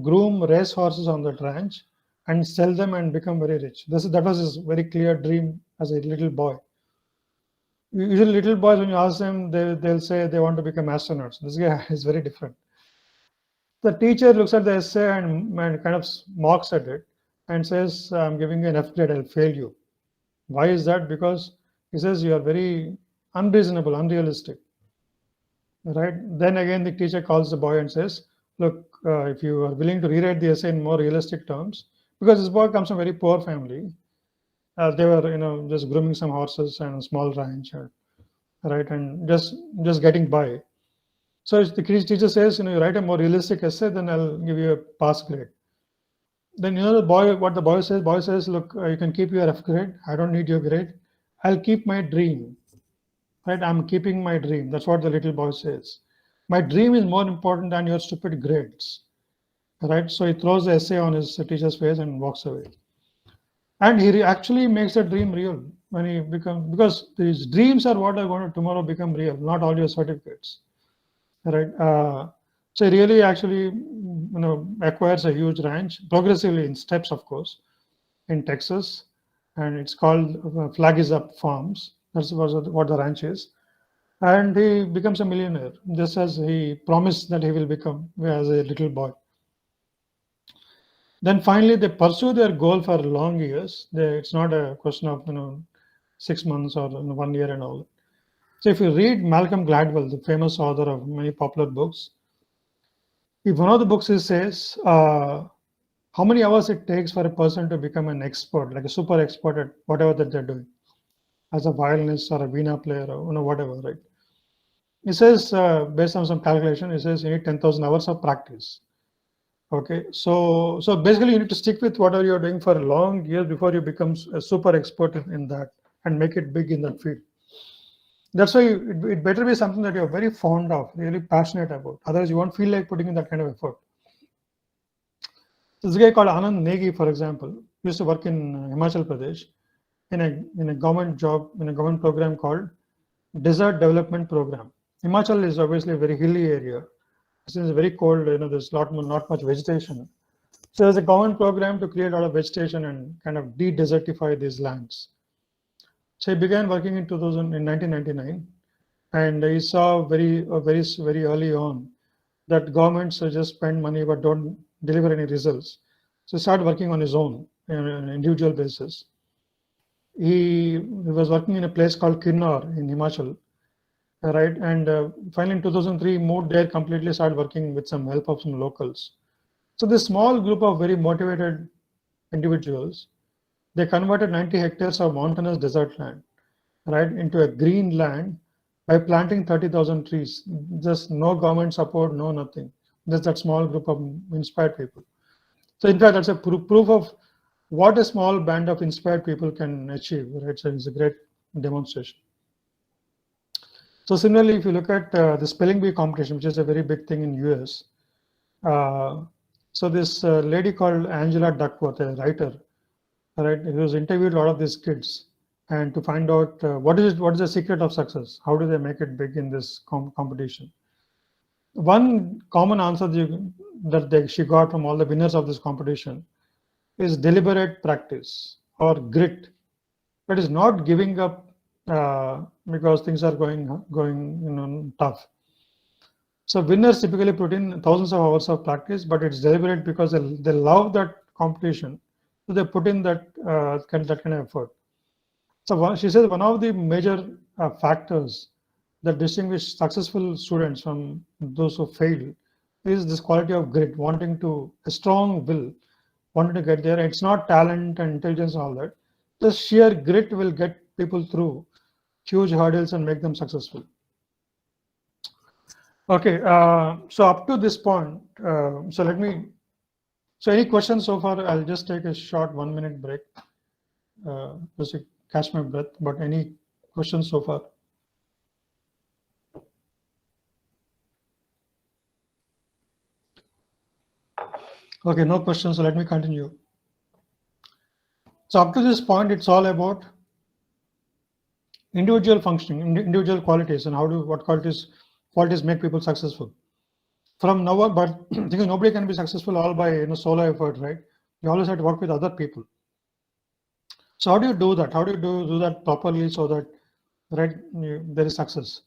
groom race horses on that ranch, and sell them and become very rich. That was his very clear dream as a little boy. Usually little boys, when you ask them, they'll say they want to become astronauts. This guy is very different. The teacher looks at the essay and kind of mocks at it and says, I'm giving you an F grade, I'll fail you. Why is that? Because he says you are very unreasonable, unrealistic. Right? Then again, the teacher calls the boy and says, look, if you are willing to rewrite the essay in more realistic terms, because this boy comes from a very poor family, they were, just grooming some horses and a small ranch, right, and just getting by. So the teacher says, you write a more realistic essay, then I'll give you a pass grade. Then what the boy says, look, you can keep your F grade. I don't need your grade. I'll keep my dream. Right, I'm keeping my dream. That's what the little boy says. My dream is more important than your stupid grades. Right, so he throws the essay on his teacher's face and walks away. And he actually makes the dream real when he because these dreams are what are going to tomorrow become real, not all your certificates. Right. So he really actually acquires a huge ranch progressively in steps, of course, in Texas, and it's called Flag Is Up Farms. That's what the ranch is. And he becomes a millionaire, just as he promised that he will become as a little boy. Then finally, they pursue their goal for long years. It's not a question of 6 months or 1 year and all. So if you read Malcolm Gladwell, the famous author of many popular books, if one of the books says how many hours it takes for a person to become an expert, like a super expert at whatever that they're doing, as a violinist or a veena player or whatever, right? It says based on some calculation, it says you need 10,000 hours of practice. Okay, so basically you need to stick with whatever you're doing for a long years before you become a super expert in that and make it big in that field. That's why it better be something that you're very fond of, really passionate about. Otherwise, you won't feel like putting in that kind of effort. This guy called Anand Negi, for example, used to work in Himachal Pradesh in a government job, in a government program called Desert Development Program. Himachal is obviously a very hilly area. Since it's very cold, there's not much vegetation. So there's a government program to create a lot of vegetation and kind of de-desertify these lands. So he began working in 1999, and he saw very early on that governments just spend money but don't deliver any results. So he started working on his own on an individual basis. He was working in a place called Kinnaur in Himachal, right? And finally in 2003, moved there completely, started working with some help of some locals. So this small group of very motivated individuals, they converted 90 hectares of mountainous desert land, right, into a green land by planting 30,000 trees. Just no government support, no nothing. Just that small group of inspired people. So in fact, that's a proof of what a small band of inspired people can achieve, right? So it's a great demonstration. So similarly, if you look at the spelling bee competition, which is a very big thing in US, so this lady called Angela Duckworth, a writer, right, who was interviewed a lot of these kids, and to find out what is the secret of success, how do they make it big in this competition. One common answer she got from all the winners of this competition is deliberate practice or grit. That is not giving up because things are going tough. So winners typically put in thousands of hours of practice, but it's deliberate because they love that competition. So they put in that kind of effort. So she says one of the major factors that distinguish successful students from those who fail is this quality of grit, a strong will, wanting to get there. It's not talent and intelligence and all that. The sheer grit will get people through huge hurdles and make them successful. Okay, so up to this point, so any questions so far? I'll just take a short 1 minute break, just to catch my breath, but any questions so far? Okay, no questions, so let me continue. So up to this point, it's all about individual functioning, individual qualities, and what qualities make people successful. From now on, but nobody can be successful all by solo effort, right? You always have to work with other people. So how do you do that? How do you do that properly so that there is success?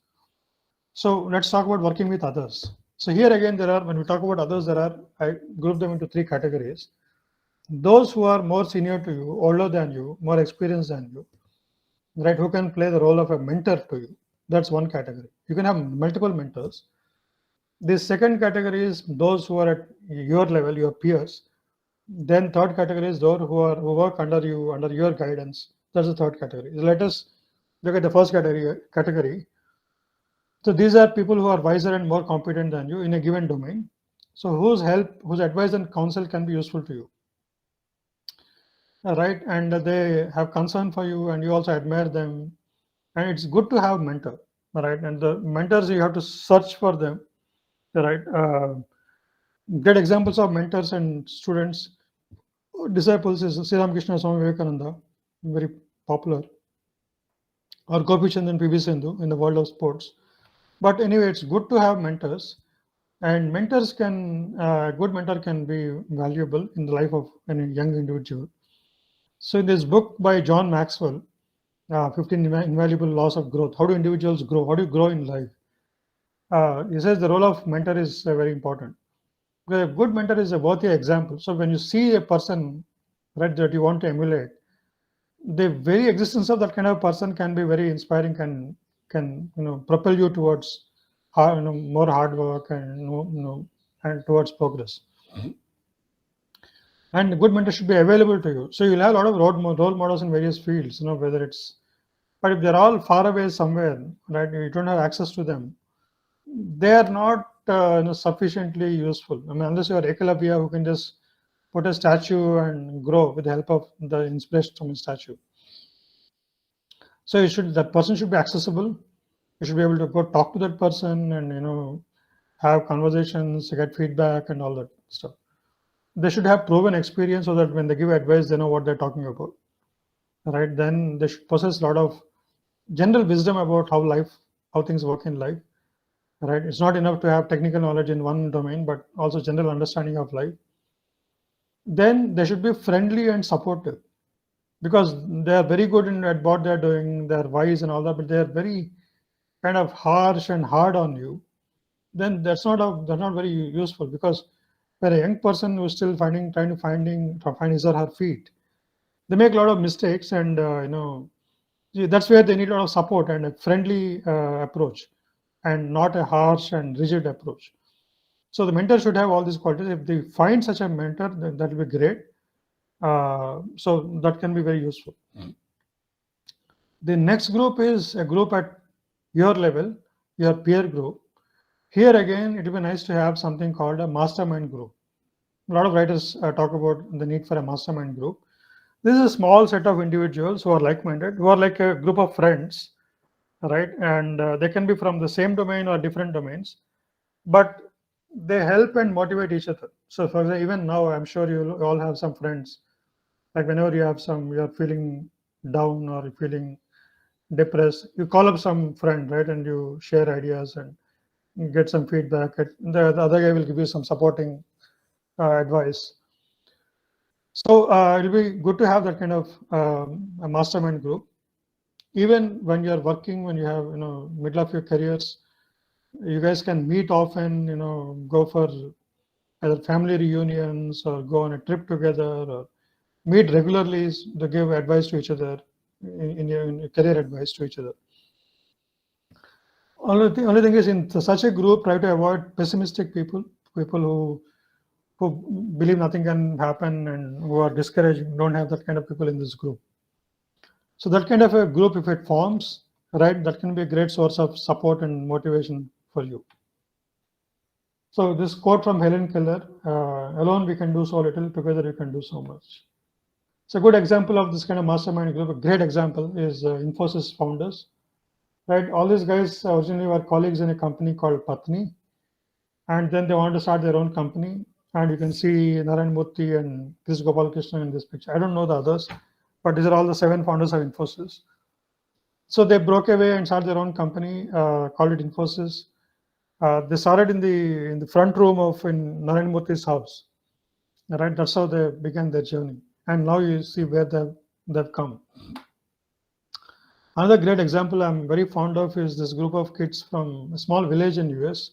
So let's talk about working with others. So here again, when we talk about others, I group them into 3 categories. Those who are more senior to you, older than you, more experienced than you, right? Who can play the role of a mentor to you? That's one category. You can have multiple mentors. The second category is those who are at your level, your peers. Then third category is those who work under you, under your guidance. That's the third category. Let us look at the first category. So these are people who are wiser and more competent than you in a given domain. So whose advice and counsel can be useful to you, right? And they have concern for you, and you also admire them. And it's good to have mentor, right? And the mentors, you have to search for them, right? Great examples of mentors and students, disciples is Sri Ramakrishna Swami Vivekananda, very popular, or Gopi Chand and PV Sindhu in the world of sports. But anyway, it's good to have mentors, and good mentor can be valuable in the life of a young individual. So in this book by John Maxwell, 15 Invaluable Laws of Growth, how do individuals grow? How do you grow in life? He says the role of mentor is very important. A good mentor is a worthy example. So when you see a person, right, that you want to emulate, the very existence of that kind of person can be very inspiring, can propel you towards more hard work and and towards progress. And a good mentor should be available to you. So you'll have a lot of role models in various fields, whether it's, but if they're all far away somewhere, right, you don't have access to them, they are not sufficiently useful. I mean, unless you are Eklavya, who can just put a statue and grow with the help of the inspiration from a statue. So that person should be accessible. You should be able to go talk to that person and have conversations, get feedback and all that stuff. They should have proven experience so that when they give advice, they know what they're talking about, right? Then they should possess a lot of general wisdom about how things work in life, right? It's not enough to have technical knowledge in one domain, but also general understanding of life. Then they should be friendly and supportive, because they are very good at what they're doing, they're wise and all that, but they're very kind of harsh and hard on you. Then that's not very useful, because where a young person who's still trying to find his or her feet, they make a lot of mistakes, and that's where they need a lot of support and a friendly approach, and not a harsh and rigid approach. So the mentor should have all these qualities. If they find such a mentor, then that will be great. So that can be very useful. The next group is a group at your level, your peer group. Here again, it would be nice to have something called a mastermind group. A lot of writers talk about the need for a mastermind group. This is a small set of individuals who are like-minded, who are like a group of friends, right? And they can be from the same domain or different domains, but they help and motivate each other. So for example, even now, I'm sure you all have some friends, like whenever you're feeling down or you're feeling depressed, you call up some friend, right? And you share ideas and get some feedback. The other guy will give you some supporting advice. So it'll be good to have that kind of a mastermind group. Even when you're working, when you have, middle of your careers, you guys can meet often, go for either family reunions or go on a trip together, or meet regularly to give advice to each other, in your career advice to each other. Only thing is, in such a group, try to avoid pessimistic people who believe nothing can happen and who are discouraged. Don't have that kind of people in this group. So that kind of a group, if it forms, right, that can be a great source of support and motivation for you. So this quote from Helen Keller, alone we can do so little, together we can do so much. So a good example of this kind of mastermind group, a great example, is Infosys founders. Right, all these guys originally were colleagues in a company called Patni, and then they wanted to start their own company. And you can see Narayan Murthy and Chris Gopalakrishnan in this picture. I don't know the others, but these are all the 7 founders of Infosys. So they broke away and started their own company, called it Infosys. They started in the front room of Narayan Murthy's house. Right, that's how they began their journey. And now you see where they've come. Another great example I'm very fond of is this group of kids from a small village in US.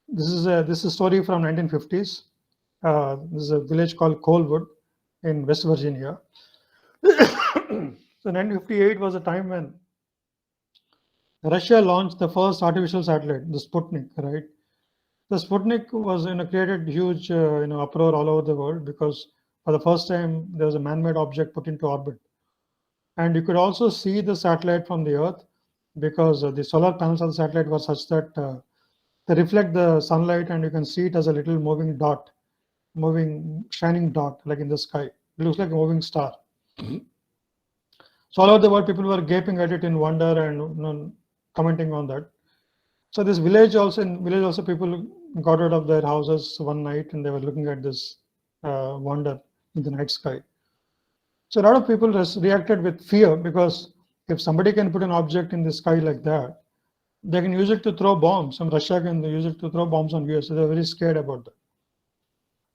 This is a story from 1950s. This is a village called Coalwood in West Virginia. So 1958 was a time when Russia launched the first artificial satellite, the Sputnik, right? The Sputnik was created huge uproar all over the world, because for the first time there was a man-made object put into orbit. And you could also see the satellite from the Earth, because the solar panels of the satellite were such that they reflect the sunlight, and you can see it as a little moving dot, shining dot, like in the sky. It looks like a moving star. So all over the world, people were gaping at it in wonder and commenting on that. So this village also, people got out of their houses one night and they were looking at this wonder in the night sky. So a lot of people reacted with fear, because if somebody can put an object in the sky like that, they can use it to throw bombs. Some Russia can use it to throw bombs on US. So they're very scared about that.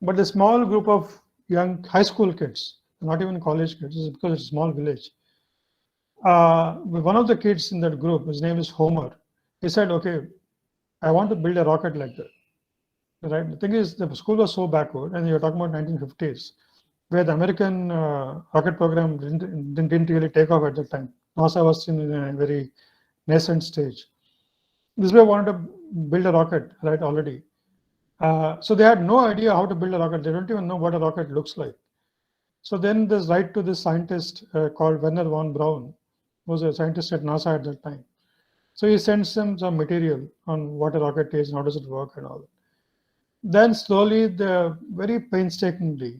But the small group of young high school kids, not even college kids, because it's a small village. One of the kids in that group, his name is Homer, he said, okay, I want to build a rocket like that. Right? The thing is, the school was so backward, and you're talking about 1950s, where the American rocket program didn't really take off at that time. NASA was in a very nascent stage. This way wanted to build a rocket, right, already. So they had no idea how to build a rocket. They don't even know what a rocket looks like. So then there's right to this scientist called Werner von Braun, who was a scientist at NASA at that time. So he sends them some material on what a rocket is and how does it work and all that. Then slowly, very painstakingly,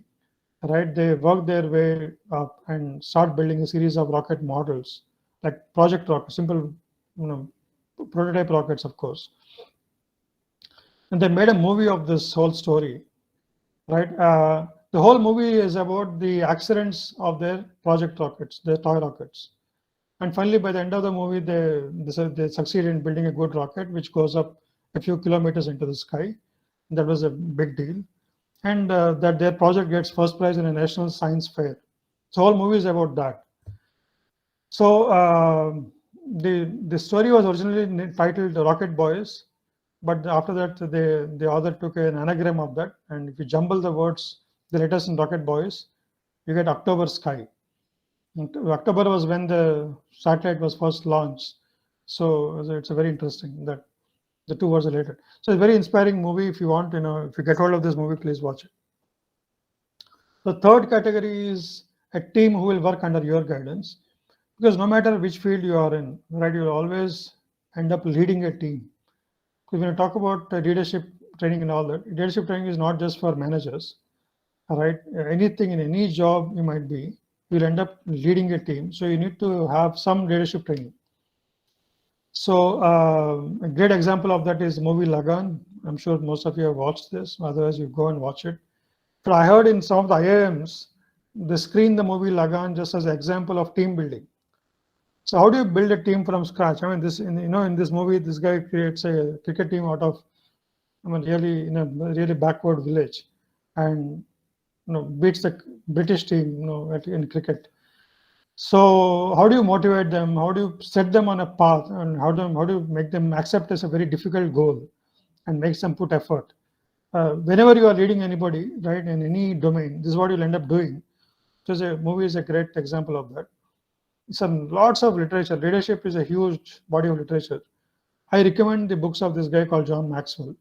right, they work their way up and start building a series of rocket models, like Project Rocket, simple, prototype rockets, of course. And they made a movie of this whole story, right? The whole movie is about the accidents of their project rockets, their toy rockets. And finally, by the end of the movie, they succeed in building a good rocket, which goes up a few kilometers into the sky. That was a big deal. And that their project gets first prize in a national science fair. So whole movie is about that. So the story was originally titled Rocket Boys, but after that, the author took an anagram of that, and if you jumble the words, the letters in Rocket Boys, you get October Sky. And October was when the satellite was first launched, so it's a very interesting that the two words are related. So it's a very inspiring movie. If you want, if you get hold of this movie, please watch it. The third category is a team who will work under your guidance, because no matter which field you are in, right, you'll always end up leading a team. Because when you talk about leadership training and all that, leadership training is not just for managers, all right? Anything in any job you might be, you'll end up leading a team. So you need to have some leadership training. So a great example of that is the movie Lagan. I'm sure most of you have watched this. Otherwise, you go and watch it. But I heard in some of the IIMs, they screen the movie Lagan just as an example of team building. So how do you build a team from scratch? I mean, in this movie, this guy creates a cricket team out of, really in a really backward village, and beats the British team, in cricket. So how do you motivate them? How do you set them on a path, and how do you make them accept as a very difficult goal, and make them put effort? Whenever you are leading anybody, right, in any domain, this is what you'll end up doing. So the movie is a great example of that. Some lots of literature. Leadership is a huge body of literature. I recommend the books of this guy called John Maxwell.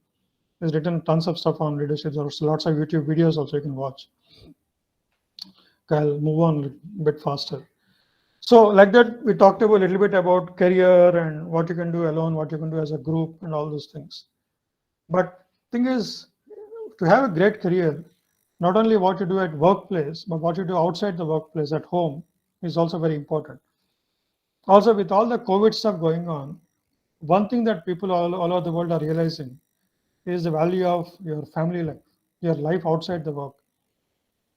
He's written tons of stuff on leadership. There's lots of YouTube videos also you can watch. Okay, I'll move on a bit faster. So like that, we talked about a little bit about career and what you can do alone, what you can do as a group, and all those things. But thing is, to have a great career, not only what you do at workplace, but what you do outside the workplace at home is also very important. Also, with all the COVID stuff going on, one thing that people all over the world are realizing is the value of your family life, your life outside the work.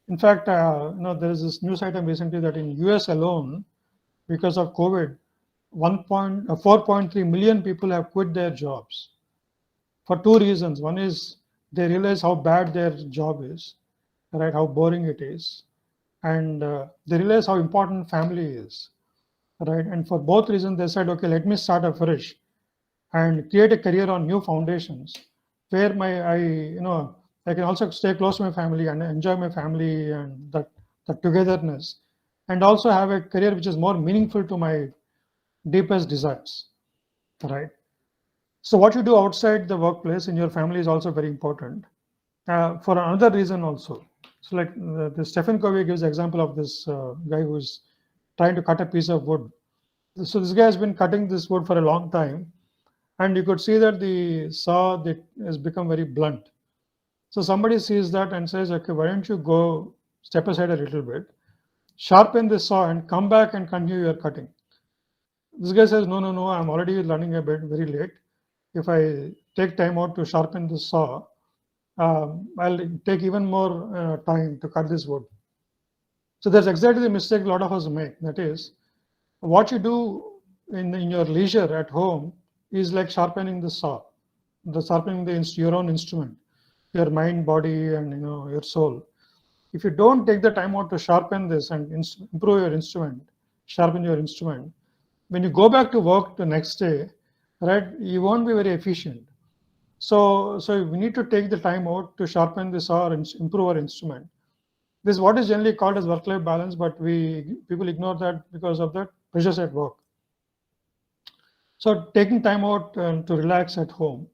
In fact, there is this news item recently that in US alone, because of COVID, 4.3 million people have quit their jobs for two reasons. One is they realize how bad their job is, right? How boring it is, and they realize how important family is, right? And for both reasons, they said, okay, let me start afresh and create a career on new foundations, where I can also stay close to my family and enjoy my family and that togetherness, and also have a career which is more meaningful to my deepest desires, right? So what you do outside the workplace in your family is also very important. For another reason also. So like the Stephen Covey gives example of this guy who's trying to cut a piece of wood. So this guy has been cutting this wood for a long time, and you could see that the saw that has become very blunt. So somebody sees that and says, okay, why don't you go step aside a little bit, sharpen the saw and come back and continue your cutting. This guy says, no, no, no, I'm already running a bit very late. If I take time out to sharpen the saw, I'll take even more time to cut this wood. So that's exactly the mistake a lot of us make. That is, what you do in your leisure at home is like sharpening the saw, sharpening your own instrument, your mind, body, and your soul. If you don't take the time out to sharpen this and improve your instrument, sharpen your instrument, when you go back to work the next day, right, you won't be very efficient. So we need to take the time out to sharpen this or improve our instrument. This is what is generally called as work-life balance, but people ignore that because of the pressures at work. So taking time out to relax at home,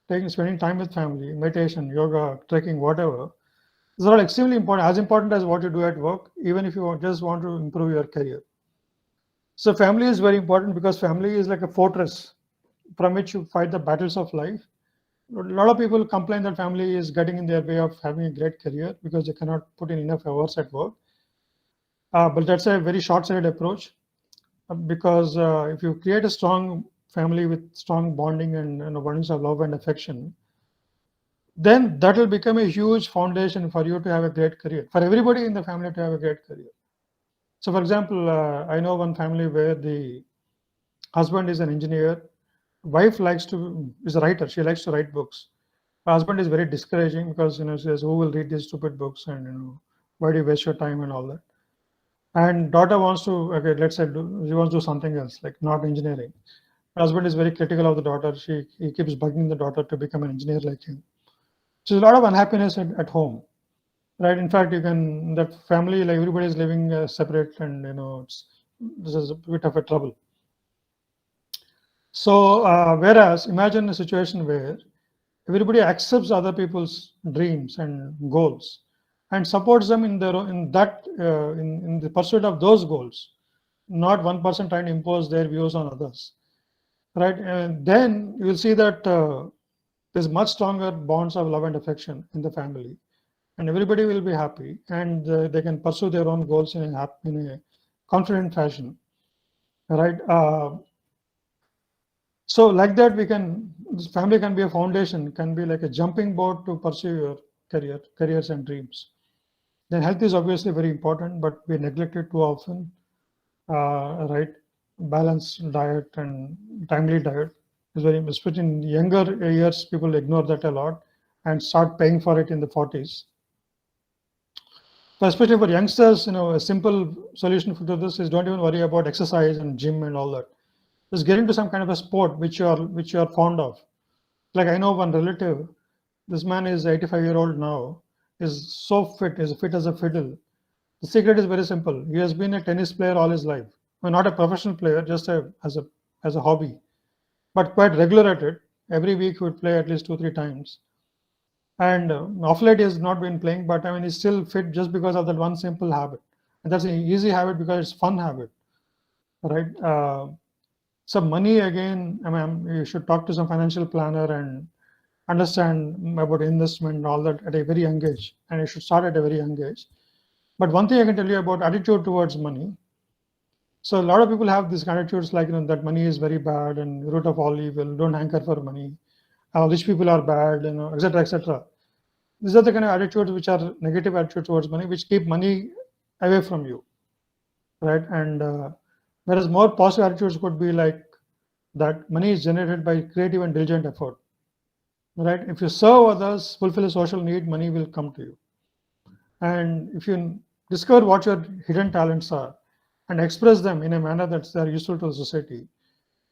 spending time with family, meditation, yoga, trekking, whatever, these are all extremely important, as important as what you do at work, even if you just want to improve your career. So family is very important because family is like a fortress from which you fight the battles of life. A lot of people complain that family is getting in their way of having a great career because they cannot put in enough hours at work. But that's a very short-sighted approach because if you create a strong family with strong bonding and abundance of love and affection, then that will become a huge foundation for you to have a great career, for everybody in the family to have a great career. So for example, I know one family where the husband is an engineer, wife is a writer, she likes to write books. Her husband is very discouraging because she says, who will read these stupid books, and why do you waste your time and all that. And daughter wants to, okay, let's say she wants to do something else, like not engineering. Husband is very critical of the daughter. He keeps bugging the daughter to become an engineer like him. So there's a lot of unhappiness at home, right? In fact, you can that family, like everybody is living separate, and this is a bit of a trouble. So whereas imagine a situation where everybody accepts other people's dreams and goals and supports them in in the pursuit of those goals, not one person trying to impose their views on others, right? And then you will see that there's much stronger bonds of love and affection in the family, and everybody will be happy, and they can pursue their own goals in a confident fashion, right? So like that, this family can be a foundation, can be like a jumping board to pursue your careers and dreams. Then health is obviously very important, but we neglect it too often, right? Balanced diet and timely diet is very, especially in younger years, people ignore that a lot and start paying for it in the 40s. So especially for youngsters, a simple solution to this is don't even worry about exercise and gym and all that. Just get into some kind of a sport which you are fond of. Like I know one relative, this man is 85-year-old now, is so fit, is fit as a fiddle. The secret is very simple. He has been a tennis player all his life. Well, not a professional player, just as a hobby, but quite regular at it. Every week he would play at least 2-3 times. And off late he has not been playing, but I mean he's still fit just because of that one simple habit. And that's an easy habit because it's fun habit, right? So money again, I mean, you should talk to some financial planner and understand about investment and all that at a very young age, and you should start at a very young age. But one thing I can tell you about attitude towards money. So a lot of people have these attitudes like that money is very bad and root of all evil. Don't hanker for money. Rich people are bad, etc., etc. These are the kind of attitudes which are negative attitudes towards money, which keep money away from you, right? And whereas more positive attitudes could be like that money is generated by creative and diligent effort, right? If you serve others, fulfill a social need, money will come to you. And if you discover what your hidden talents are and express them in a manner that's they're useful to the society,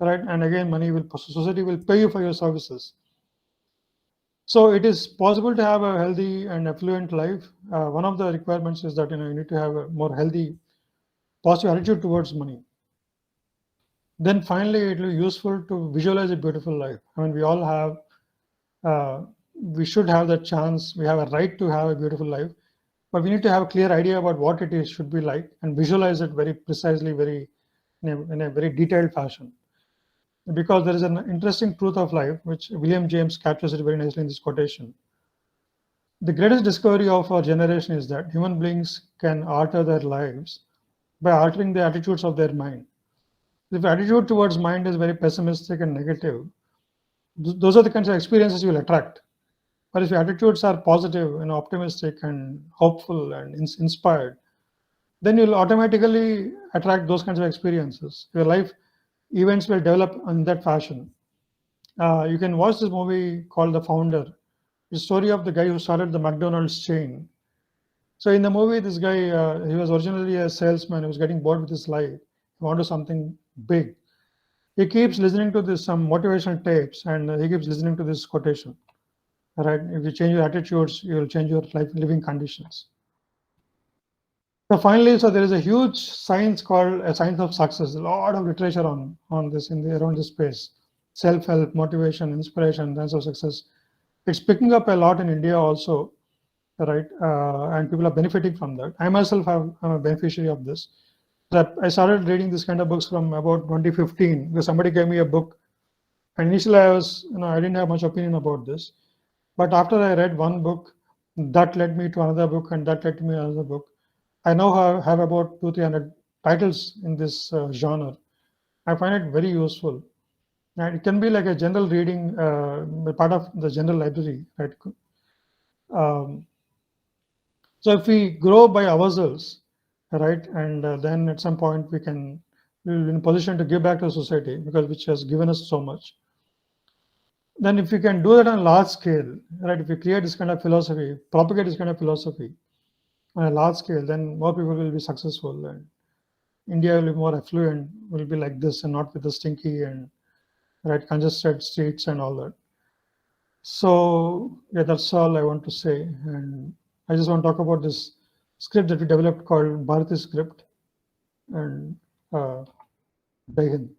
right? And again, society will pay you for your services. So it is possible to have a healthy and affluent life. One of the requirements is that you need to have a more healthy, positive attitude towards money. Then finally, it will be useful to visualize a beautiful life. I mean, we should have that chance. We have a right to have a beautiful life, but we need to have a clear idea about what it is should be like and visualize it very precisely, in a very detailed fashion. Because there is an interesting truth of life, which William James captures it very nicely in this quotation. The greatest discovery of our generation is that human beings can alter their lives by altering the attitudes of their mind. If attitude towards mind is very pessimistic and negative, those are the kinds of experiences you will attract. But if your attitudes are positive and optimistic and hopeful and inspired, then you'll automatically attract those kinds of experiences. Your life events will develop in that fashion. You can watch this movie called The Founder, the story of the guy who started the McDonald's chain. So in the movie, this guy, he was originally a salesman. He was getting bored with his life. He wanted something big. He keeps listening to some motivational tapes, and he keeps listening to this quotation. Right? If you change your attitudes, you will change your life living conditions. So finally, so there is a huge science called a science of success. A lot of literature on this around this space. Self-help, motivation, inspiration, science of success. It's picking up a lot in India also, right? And people are benefiting from that. I myself am a beneficiary of this. That I started reading this kind of books from about 2015 because somebody gave me a book. And initially, I didn't have much opinion about this. But after I read one book, that led me to another book, and that led to me another book. I now have about 200-300 titles in this genre. I find it very useful. And it can be like a general reading, part of the general library, right? Um, so if we grow by ourselves, right, and then at some point we'll be in a position to give back to society because which has given us so much. Then if we can do that on a large scale, right, if we create this kind of philosophy, propagate this kind of philosophy on a large scale, then more people will be successful and India will be more affluent, will be like this and not with the stinky and right? Congested streets and all that. So yeah, that's all I want to say. And I just want to talk about this script that we developed called Bharati script. And Jai Hind.